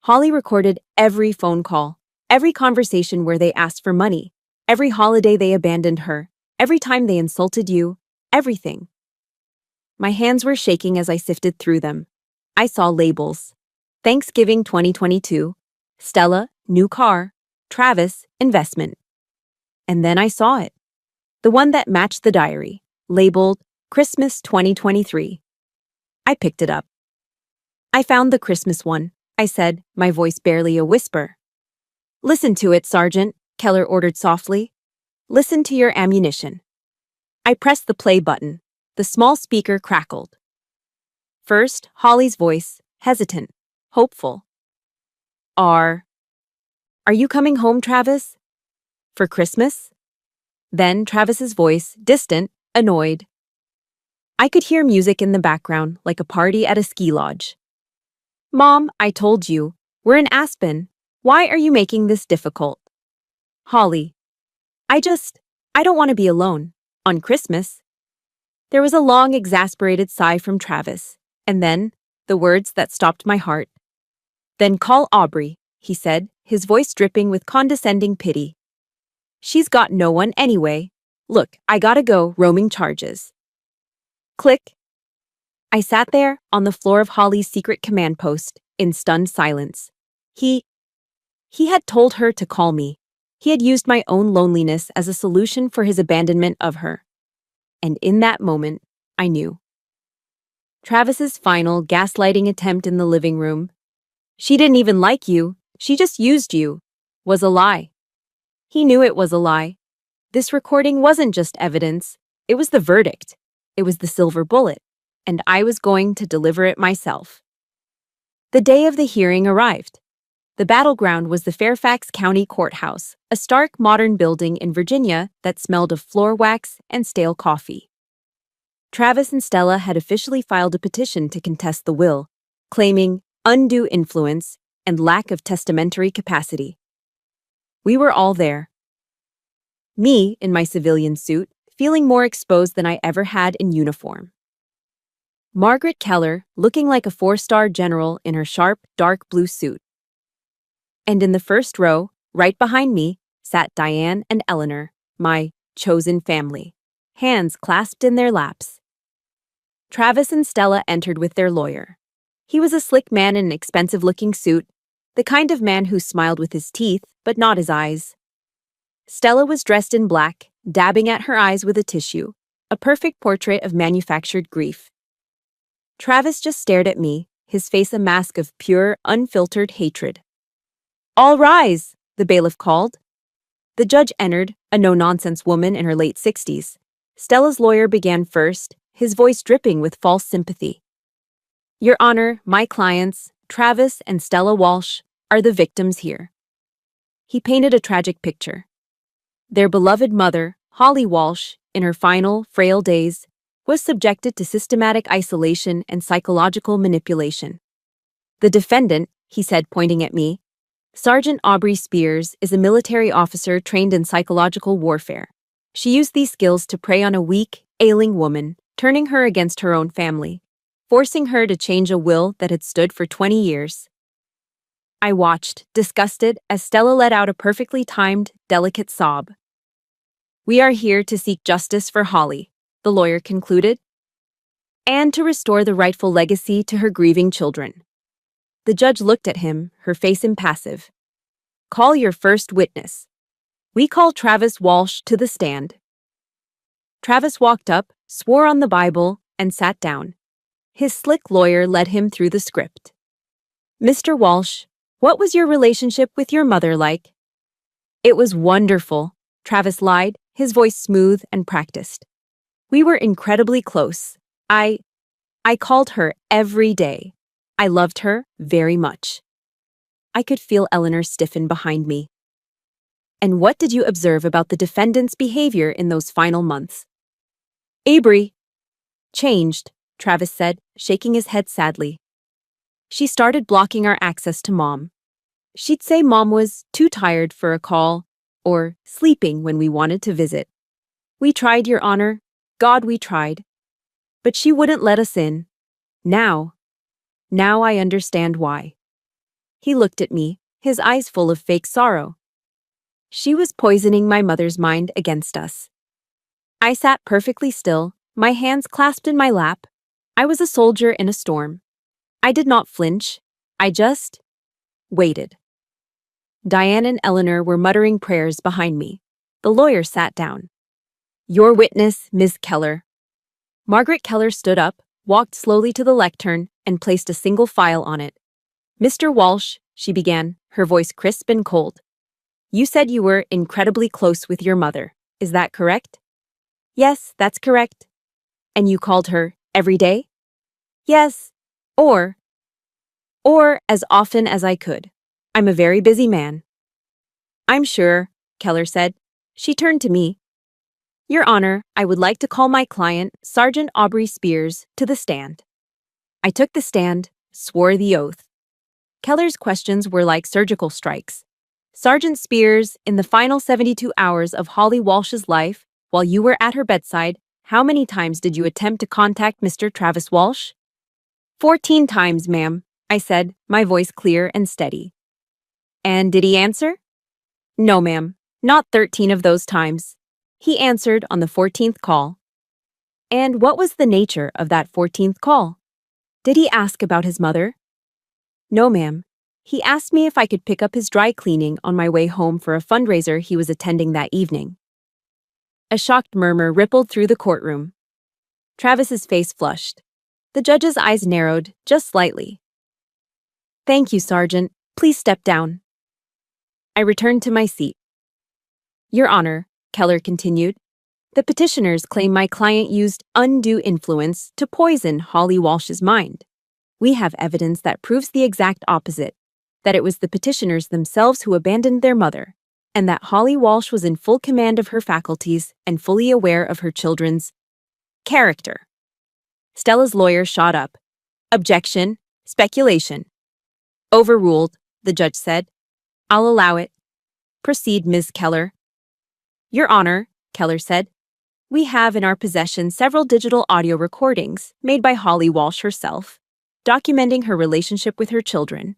Holly recorded every phone call, every conversation where they asked for money, every holiday they abandoned her, every time they insulted you, everything. My hands were shaking as I sifted through them. I saw labels. Thanksgiving 2022, Stella, new car, Travis, investment. And then I saw it. The one that matched the diary, labeled Christmas 2023. I picked it up. I found the Christmas one, I said, my voice barely a whisper. Listen to it, Sergeant, Keller ordered softly. Listen to your ammunition. I pressed the play button. The small speaker crackled. First, Holly's voice, hesitant, hopeful. Are you coming home, Travis? For Christmas? Then Travis's voice, distant, annoyed. I could hear music in the background, like a party at a ski lodge. Mom, I told you, we're in Aspen. Why are you making this difficult? Holly. I don't want to be alone. On Christmas. There was a long, exasperated sigh from Travis, and then, the words that stopped my heart. Then call Aubrey, he said, his voice dripping with condescending pity. She's got no one anyway. Look, I gotta go, roaming charges. Click. I sat there, on the floor of Holly's secret command post, in stunned silence. He had told her to call me. He had used my own loneliness as a solution for his abandonment of her. And in that moment, I knew. Travis's final gaslighting attempt in the living room, she didn't even like you, she just used you, was a lie. He knew it was a lie. This recording wasn't just evidence, it was the verdict. It was the silver bullet, and I was going to deliver it myself. The day of the hearing arrived. The battleground was the Fairfax County Courthouse, a stark modern building in Virginia that smelled of floor wax and stale coffee. Travis and Stella had officially filed a petition to contest the will, claiming undue influence and lack of testamentary capacity. We were all there. Me, in my civilian suit, feeling more exposed than I ever had in uniform. Margaret Keller, looking like a four-star general in her sharp, dark blue suit. And in the first row, right behind me, sat Diane and Eleanor, my chosen family, hands clasped in their laps. Travis and Stella entered with their lawyer. He was a slick man in an expensive-looking suit, the kind of man who smiled with his teeth, but not his eyes. Stella was dressed in black, dabbing at her eyes with a tissue, a perfect portrait of manufactured grief. Travis just stared at me, his face a mask of pure, unfiltered hatred. All rise, the bailiff called. The judge entered, a no-nonsense woman in her late 60s. Stella's lawyer began first, his voice dripping with false sympathy. Your Honor, my clients, Travis and Stella Walsh, are the victims here. He painted a tragic picture. Their beloved mother, Holly Walsh, in her final, frail days, was subjected to systematic isolation and psychological manipulation. The defendant, he said, pointing at me, Sergeant Aubrey Spears, is a military officer trained in psychological warfare. She used these skills to prey on a weak, ailing woman, turning her against her own family, forcing her to change a will that had stood for 20 years. I watched, disgusted, as Stella let out a perfectly timed, delicate sob. We are here to seek justice for Holly, the lawyer concluded, and to restore the rightful legacy to her grieving children. The judge looked at him, her face impassive. Call your first witness. We call Travis Walsh to the stand. Travis walked up, swore on the Bible, and sat down. His slick lawyer led him through the script. Mr. Walsh, what was your relationship with your mother like? It was wonderful, Travis lied, his voice smooth and practiced. We were incredibly close. I called her every day. I loved her very much. I could feel Eleanor stiffen behind me. And what did you observe about the defendant's behavior in those final months? Aubrey. Changed, Travis said, shaking his head sadly. She started blocking our access to Mom. She'd say Mom was too tired for a call, or sleeping when we wanted to visit. We tried, Your Honor. God, we tried. But she wouldn't let us in. Now I understand why. He looked at me, his eyes full of fake sorrow. She was poisoning my mother's mind against us. I sat perfectly still, my hands clasped in my lap, I was a soldier in a storm. I did not flinch. I just waited. Diane and Eleanor were muttering prayers behind me. The lawyer sat down. Your witness, Ms. Keller. Margaret Keller stood up, walked slowly to the lectern, and placed a single file on it. Mr. Walsh, she began, her voice crisp and cold. You said you were incredibly close with your mother. Is that correct? Yes, that's correct. And you called her every day? Yes. Or as often as I could. I'm a very busy man. I'm sure, Keller said. She turned to me. Your Honor, I would like to call my client, Sergeant Aubrey Spears, to the stand. I took the stand, swore the oath. Keller's questions were like surgical strikes. Sergeant Spears, in the final 72 hours of Holly Walsh's life, while you were at her bedside, how many times did you attempt to contact Mr. Travis Walsh? 14 times, ma'am, I said, my voice clear and steady. And did he answer? No, ma'am, not 13 of those times. He answered on the 14th call. And what was the nature of that 14th call? Did he ask about his mother? No, ma'am. He asked me if I could pick up his dry cleaning on my way home for a fundraiser he was attending that evening. A shocked murmur rippled through the courtroom. Travis's face flushed. The judge's eyes narrowed, just slightly. Thank you, Sergeant. Please step down. I returned to my seat. Your Honor, Keller continued, the petitioners claim my client used undue influence to poison Holly Walsh's mind. We have evidence that proves the exact opposite, that it was the petitioners themselves who abandoned their mother, and that Holly Walsh was in full command of her faculties and fully aware of her children's character. Stella's lawyer shot up. Objection, speculation. Overruled, the judge said. I'll allow it. Proceed, Ms. Keller. Your Honor, Keller said, we have in our possession several digital audio recordings made by Holly Walsh herself, documenting her relationship with her children.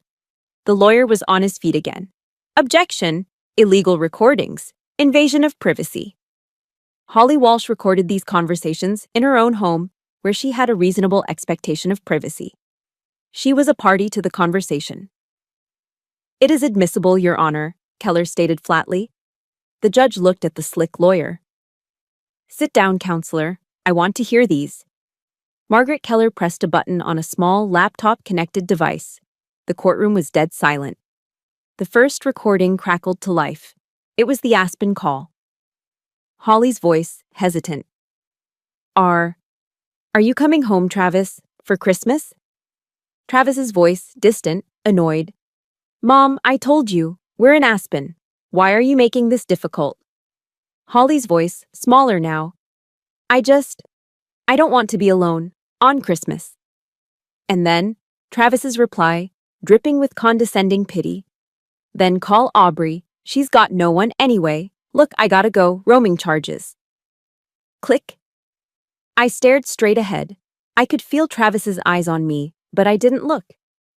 The lawyer was on his feet again. Objection, illegal recordings, invasion of privacy. Holly Walsh recorded these conversations in her own home, where she had a reasonable expectation of privacy. She was a party to the conversation. It is admissible, Your Honor, Keller stated flatly. The judge looked at the slick lawyer. Sit down, counselor. I want to hear these. Margaret Keller pressed a button on a small laptop-connected device. The courtroom was dead silent. The first recording crackled to life. It was the Aspen call. Holly's voice, hesitant. Are you coming home, Travis, for Christmas? Travis's voice, distant, annoyed. Mom, I told you, we're in Aspen. Why are you making this difficult? Holly's voice, smaller now. I don't want to be alone, on Christmas. And then, Travis's reply, dripping with condescending pity. Then call Aubrey, she's got no one anyway. Look, I gotta go, roaming charges. Click. I stared straight ahead. I could feel Travis's eyes on me, but I didn't look.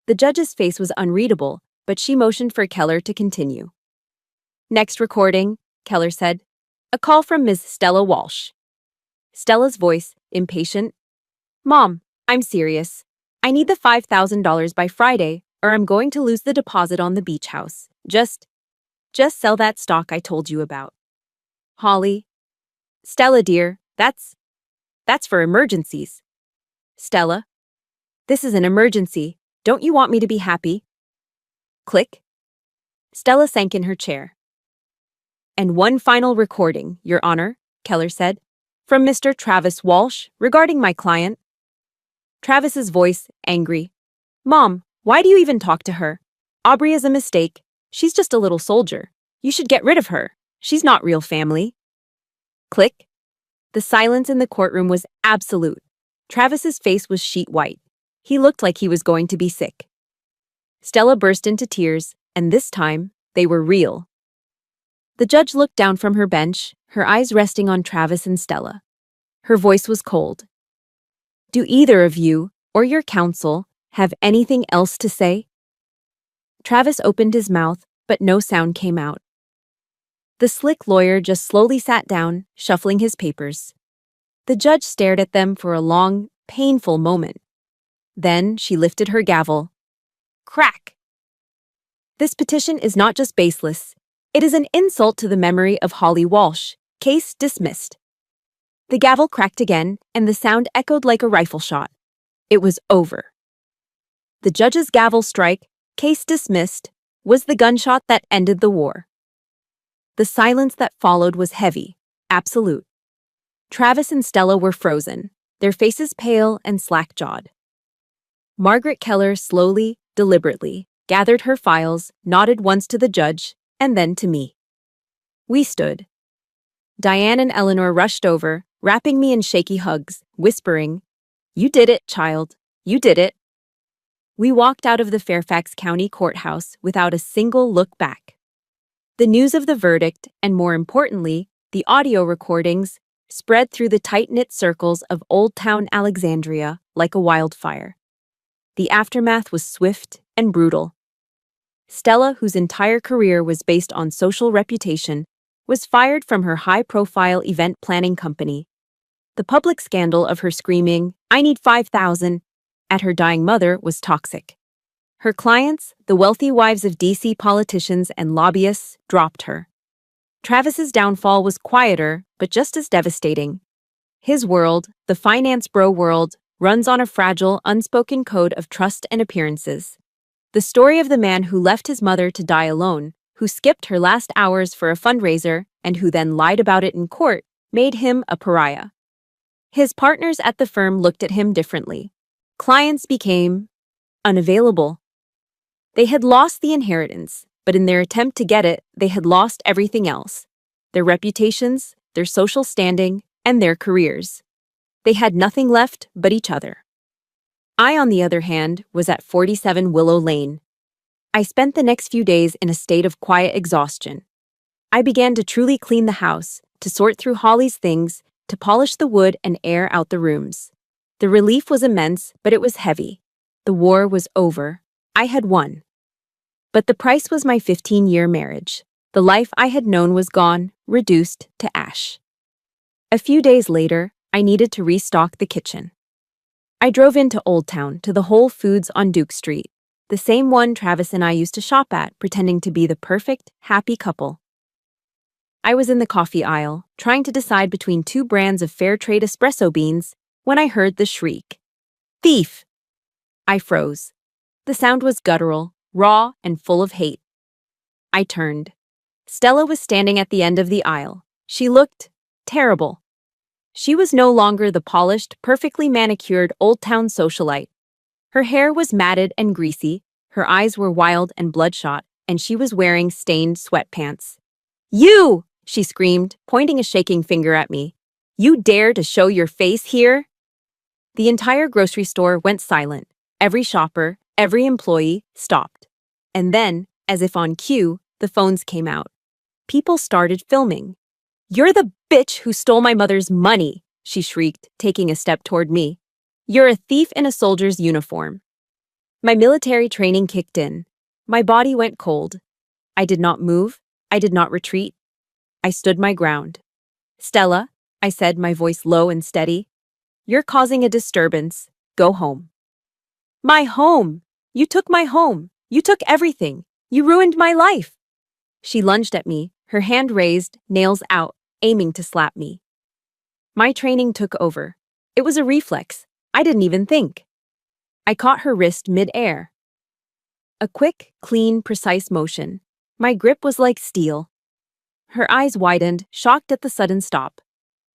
The judge's face was unreadable, but she motioned for Keller to continue. Next recording, Keller said. A call from Ms. Stella Walsh. Stella's voice, impatient. Mom, I'm serious. I need the $5,000 by Friday, or I'm going to lose the deposit on the beach house. Just sell that stock I told you about. Holly. Stella, dear, that's for emergencies. Stella. This is an emergency. Don't you want me to be happy? Click. Stella sank in her chair. And one final recording, Your Honor, Keller said, from Mr. Travis Walsh regarding my client. Travis's voice, angry. Mom, why do you even talk to her? Aubrey is a mistake. She's just a little soldier. You should get rid of her. She's not real family. Click. The silence in the courtroom was absolute. Travis's face was sheet white. He looked like he was going to be sick. Stella burst into tears, and this time, they were real. The judge looked down from her bench, her eyes resting on Travis and Stella. Her voice was cold. Do either of you, or your counsel, have anything else to say? Travis opened his mouth, but no sound came out. The slick lawyer just slowly sat down, shuffling his papers. The judge stared at them for a long, painful moment. Then she lifted her gavel. Crack! This petition is not just baseless. It is an insult to the memory of Holly Walsh. Case dismissed. The gavel cracked again, and the sound echoed like a rifle shot. It was over. The judge's gavel strike, case dismissed, was the gunshot that ended the war. The silence that followed was heavy, absolute. Travis and Stella were frozen, their faces pale and slack-jawed. Margaret Keller slowly, deliberately, gathered her files, nodded once to the judge, and then to me. We stood. Diane and Eleanor rushed over, wrapping me in shaky hugs, whispering, "You did it, child. You did it." We walked out of the Fairfax County Courthouse without a single look back. The news of the verdict, and more importantly, the audio recordings, spread through the tight-knit circles of Old Town Alexandria like a wildfire. The aftermath was swift and brutal. Stella, whose entire career was based on social reputation, was fired from her high-profile event planning company. The public scandal of her screaming, "I need 5,000," at her dying mother was toxic. Her clients, the wealthy wives of DC politicians and lobbyists, dropped her. Travis's downfall was quieter, but just as devastating. His world, the finance bro world, runs on a fragile, unspoken code of trust and appearances. The story of the man who left his mother to die alone, who skipped her last hours for a fundraiser, and who then lied about it in court, made him a pariah. His partners at the firm looked at him differently. Clients became unavailable. They had lost the inheritance, but in their attempt to get it, they had lost everything else: their reputations, their social standing, and their careers. They had nothing left but each other. I, on the other hand, was at 47 Willow Lane. I spent the next few days in a state of quiet exhaustion. I began to truly clean the house, to sort through Holly's things, to polish the wood and air out the rooms. The relief was immense, but it was heavy. The war was over. I had won. But the price was my 15-year marriage. The life I had known was gone, reduced to ash. A few days later, I needed to restock the kitchen. I drove into Old Town, to the Whole Foods on Duke Street, the same one Travis and I used to shop at, pretending to be the perfect, happy couple. I was in the coffee aisle, trying to decide between two brands of fair trade espresso beans, when I heard the shriek. "Thief!" I froze. The sound was guttural, raw, and full of hate. I turned. Stella was standing at the end of the aisle. She looked terrible. She was no longer the polished, perfectly manicured Old Town socialite. Her hair was matted and greasy, her eyes were wild and bloodshot, and she was wearing stained sweatpants. "You!" she screamed, pointing a shaking finger at me. "You dare to show your face here?" The entire grocery store went silent. Every shopper, every employee stopped. And then, as if on cue, the phones came out. People started filming. "You're the bitch who stole my mother's money," she shrieked, taking a step toward me. "You're a thief in a soldier's uniform." My military training kicked in. My body went cold. I did not move. I did not retreat. I stood my ground. "Stella," I said, my voice low and steady, "you're causing a disturbance. Go home." "My home! You took my home. You took everything. You ruined my life." She lunged at me, her hand raised, nails out, aiming to slap me. My training took over. It was a reflex. I didn't even think. I caught her wrist mid-air. A quick, clean, precise motion. My grip was like steel. Her eyes widened, shocked at the sudden stop.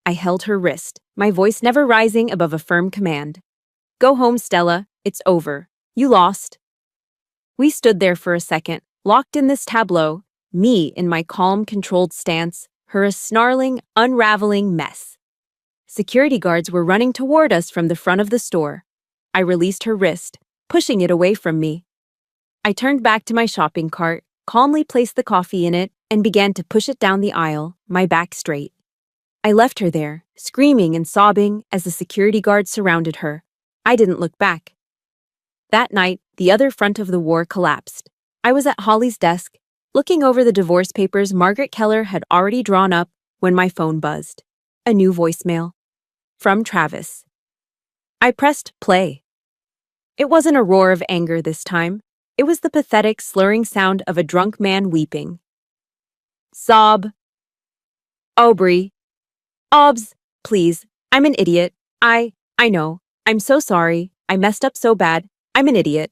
I held her wrist, my voice never rising above a firm command. "Go home, Stella. It's over. You lost." We stood there for a second, locked in this tableau, me in my calm, controlled stance, her a snarling, unraveling mess. Security guards were running toward us from the front of the store. I released her wrist, pushing it away from me. I turned back to my shopping cart, calmly placed the coffee in it, and began to push it down the aisle, my back straight. I left her there, screaming and sobbing as the security guards surrounded her. I didn't look back. That night, the other front of the war collapsed. I was at Holly's desk, looking over the divorce papers Margaret Keller had already drawn up when my phone buzzed. A new voicemail. From Travis. I pressed play. It wasn't a roar of anger this time. It was the pathetic, slurring sound of a drunk man weeping. Sob. Aubrey. Obs, please. I'm an idiot. I know. I'm so sorry. I messed up so bad. I'm an idiot.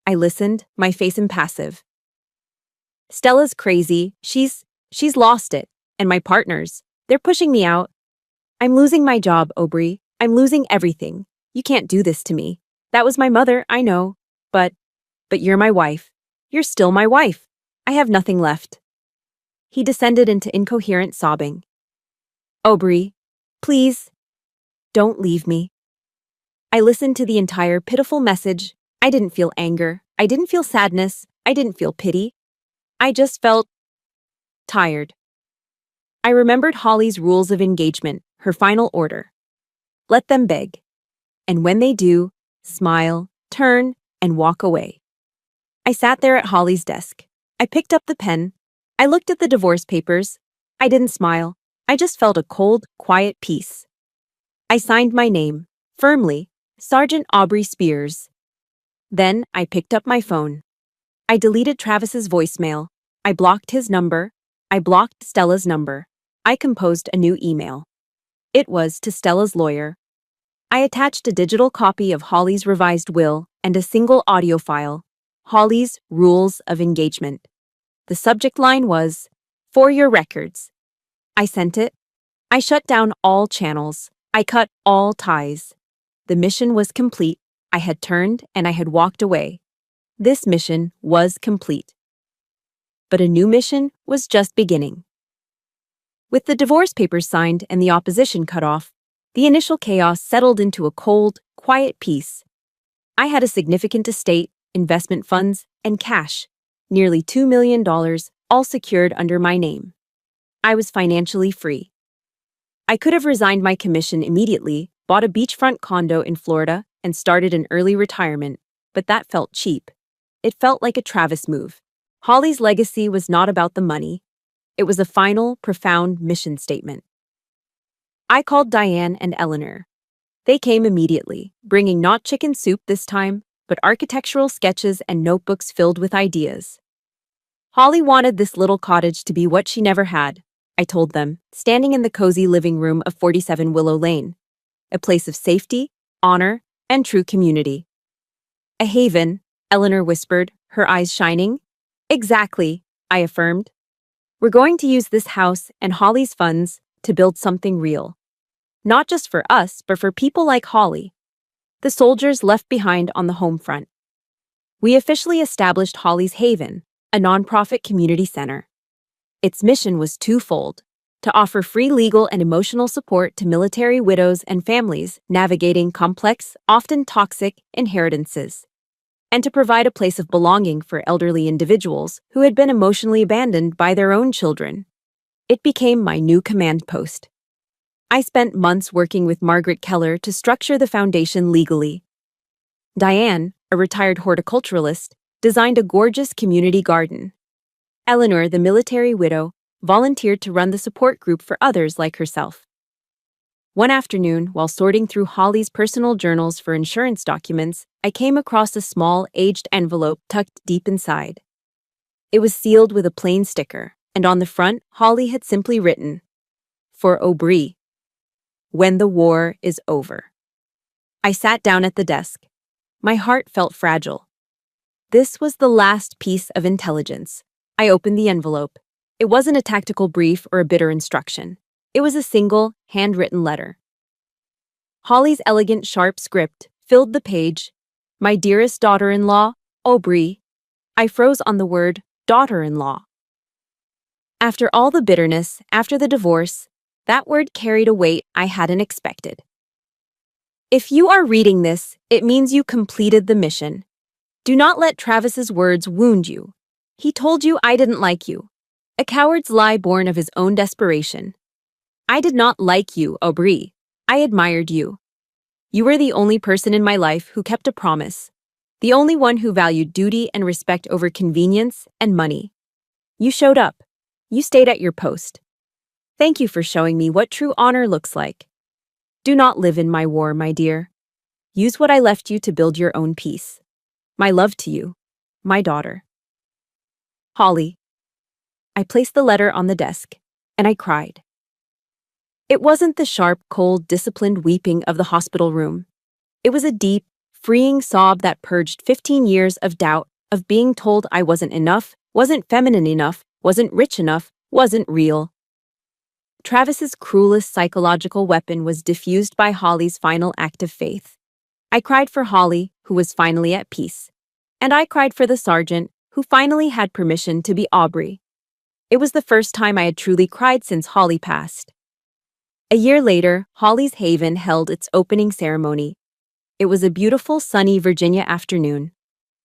I listened, my face impassive. Stella's crazy. She's lost it. And my partners. They're pushing me out. I'm losing my job, Aubrey. I'm losing everything. You can't do this to me. That was my mother, I know. But you're my wife. You're still my wife. I have nothing left. He descended into incoherent sobbing. Aubrey, please, don't leave me. I listened to the entire pitiful message. I didn't feel anger. I didn't feel sadness. I didn't feel pity. I just felt tired. I remembered Holly's rules of engagement, her final order. Let them beg. And when they do, smile, turn, and walk away. I sat there at Holly's desk. I picked up the pen. I looked at the divorce papers. I didn't smile. I just felt a cold, quiet peace. I signed my name, firmly, Sergeant Aubrey Spears. Then I picked up my phone. I deleted Travis's voicemail. I blocked his number. I blocked Stella's number. I composed a new email. It was to Stella's lawyer. I attached a digital copy of Holly's revised will and a single audio file, Holly's Rules of Engagement. The subject line was, "For your records." I sent it. I shut down all channels. I cut all ties. The mission was complete. I had turned and I had walked away. This mission was complete. But a new mission was just beginning. With the divorce papers signed and the opposition cut off, the initial chaos settled into a cold, quiet peace. I had a significant estate, investment funds, and cash, nearly $2 million, all secured under my name. I was financially free. I could have resigned my commission immediately, bought a beachfront condo in Florida, and started an early retirement, but that felt cheap. It felt like a Travis move. Holly's legacy was not about the money. It was a final, profound mission statement. I called Diane and Eleanor. They came immediately, bringing not chicken soup this time, but architectural sketches and notebooks filled with ideas. Holly wanted this little cottage to be what she never had, I told them, standing in the cozy living room of 47 Willow Lane. A place of safety, honor, and true community. A haven, Eleanor whispered, her eyes shining. Exactly, I affirmed. We're going to use this house and Holly's funds to build something real. Not just for us, but for people like Holly, the soldiers left behind on the home front. We officially established Holly's Haven, a nonprofit community center. Its mission was twofold: to offer free legal and emotional support to military widows and families navigating complex, often toxic inheritances, and to provide a place of belonging for elderly individuals who had been emotionally abandoned by their own children. It became my new command post. I spent months working with Margaret Keller to structure the foundation legally. Diane, a retired horticulturalist, designed a gorgeous community garden. Eleanor, the military widow, volunteered to run the support group for others like herself. One afternoon, while sorting through Holly's personal journals for insurance documents, I came across a small, aged envelope tucked deep inside. It was sealed with a plain sticker, and on the front, Holly had simply written, "For Aubrey, when the war is over." I sat down at the desk. My heart felt fragile. This was the last piece of intelligence. I opened the envelope. It wasn't a tactical brief or a bitter instruction. It was a single, handwritten letter. Holly's elegant, sharp script filled the page. "My dearest daughter-in-law, Aubrey." I froze on the word daughter-in-law. After all the bitterness, after the divorce, that word carried a weight I hadn't expected. If you are reading this, it means you completed the mission. Do not let Travis's words wound you. He told you I didn't like you. A coward's lie born of his own desperation. I did not like you, Aubrey. I admired you. You were the only person in my life who kept a promise. The only one who valued duty and respect over convenience and money. You showed up. You stayed at your post. Thank you for showing me what true honor looks like. Do not live in my war, my dear. Use what I left you to build your own peace. My love to you, my daughter. Holly. I placed the letter on the desk, and I cried. It wasn't the sharp, cold, disciplined weeping of the hospital room. It was a deep, freeing sob that purged 15 years of doubt, of being told I wasn't enough, wasn't feminine enough, wasn't rich enough, wasn't real. Travis's cruelest psychological weapon was diffused by Holly's final act of faith. I cried for Holly, who was finally at peace. And I cried for the sergeant, who finally had permission to be Aubrey. It was the first time I had truly cried since Holly passed. A year later, Holly's Haven held its opening ceremony. It was a beautiful, sunny Virginia afternoon.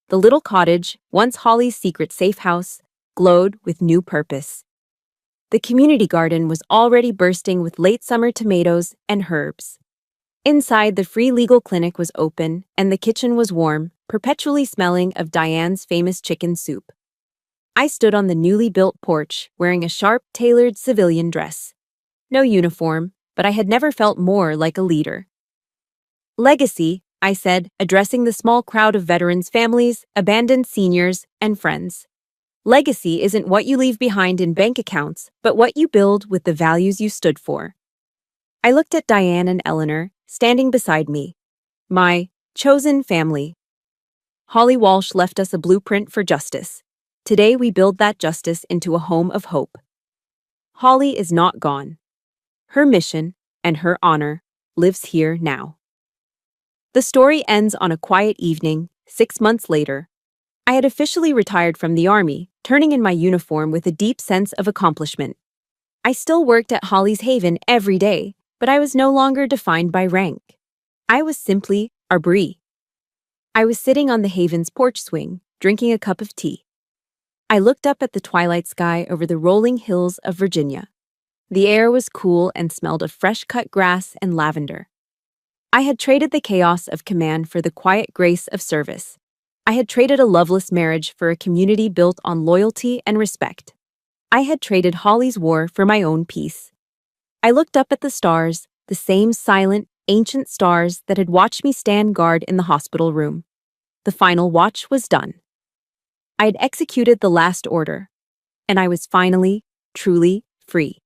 The little cottage, once Holly's secret safe house, glowed with new purpose. The community garden was already bursting with late summer tomatoes and herbs. Inside, the free legal clinic was open, and the kitchen was warm, perpetually smelling of Diane's famous chicken soup. I stood on the newly built porch, wearing a sharp, tailored civilian dress. No uniform, but I had never felt more like a leader. Legacy, I said, addressing the small crowd of veterans' families, abandoned seniors, and friends. Legacy isn't what you leave behind in bank accounts, but what you build with the values you stood for. I looked at Diane and Eleanor, standing beside me. My chosen family. Holly Walsh left us a blueprint for justice. Today we build that justice into a home of hope. Holly is not gone. Her mission, and her honor, lives here now. The story ends on a quiet evening, 6 months later. I had officially retired from the Army, turning in my uniform with a deep sense of accomplishment. I still worked at Holly's Haven every day, but I was no longer defined by rank. I was simply Aubrey. I was sitting on the Haven's porch swing, drinking a cup of tea. I looked up at the twilight sky over the rolling hills of Virginia. The air was cool and smelled of fresh-cut grass and lavender. I had traded the chaos of command for the quiet grace of service. I had traded a loveless marriage for a community built on loyalty and respect. I had traded Holly's war for my own peace. I looked up at the stars, the same silent, ancient stars that had watched me stand guard in the hospital room. The final watch was done. I had executed the last order, and I was finally, truly free.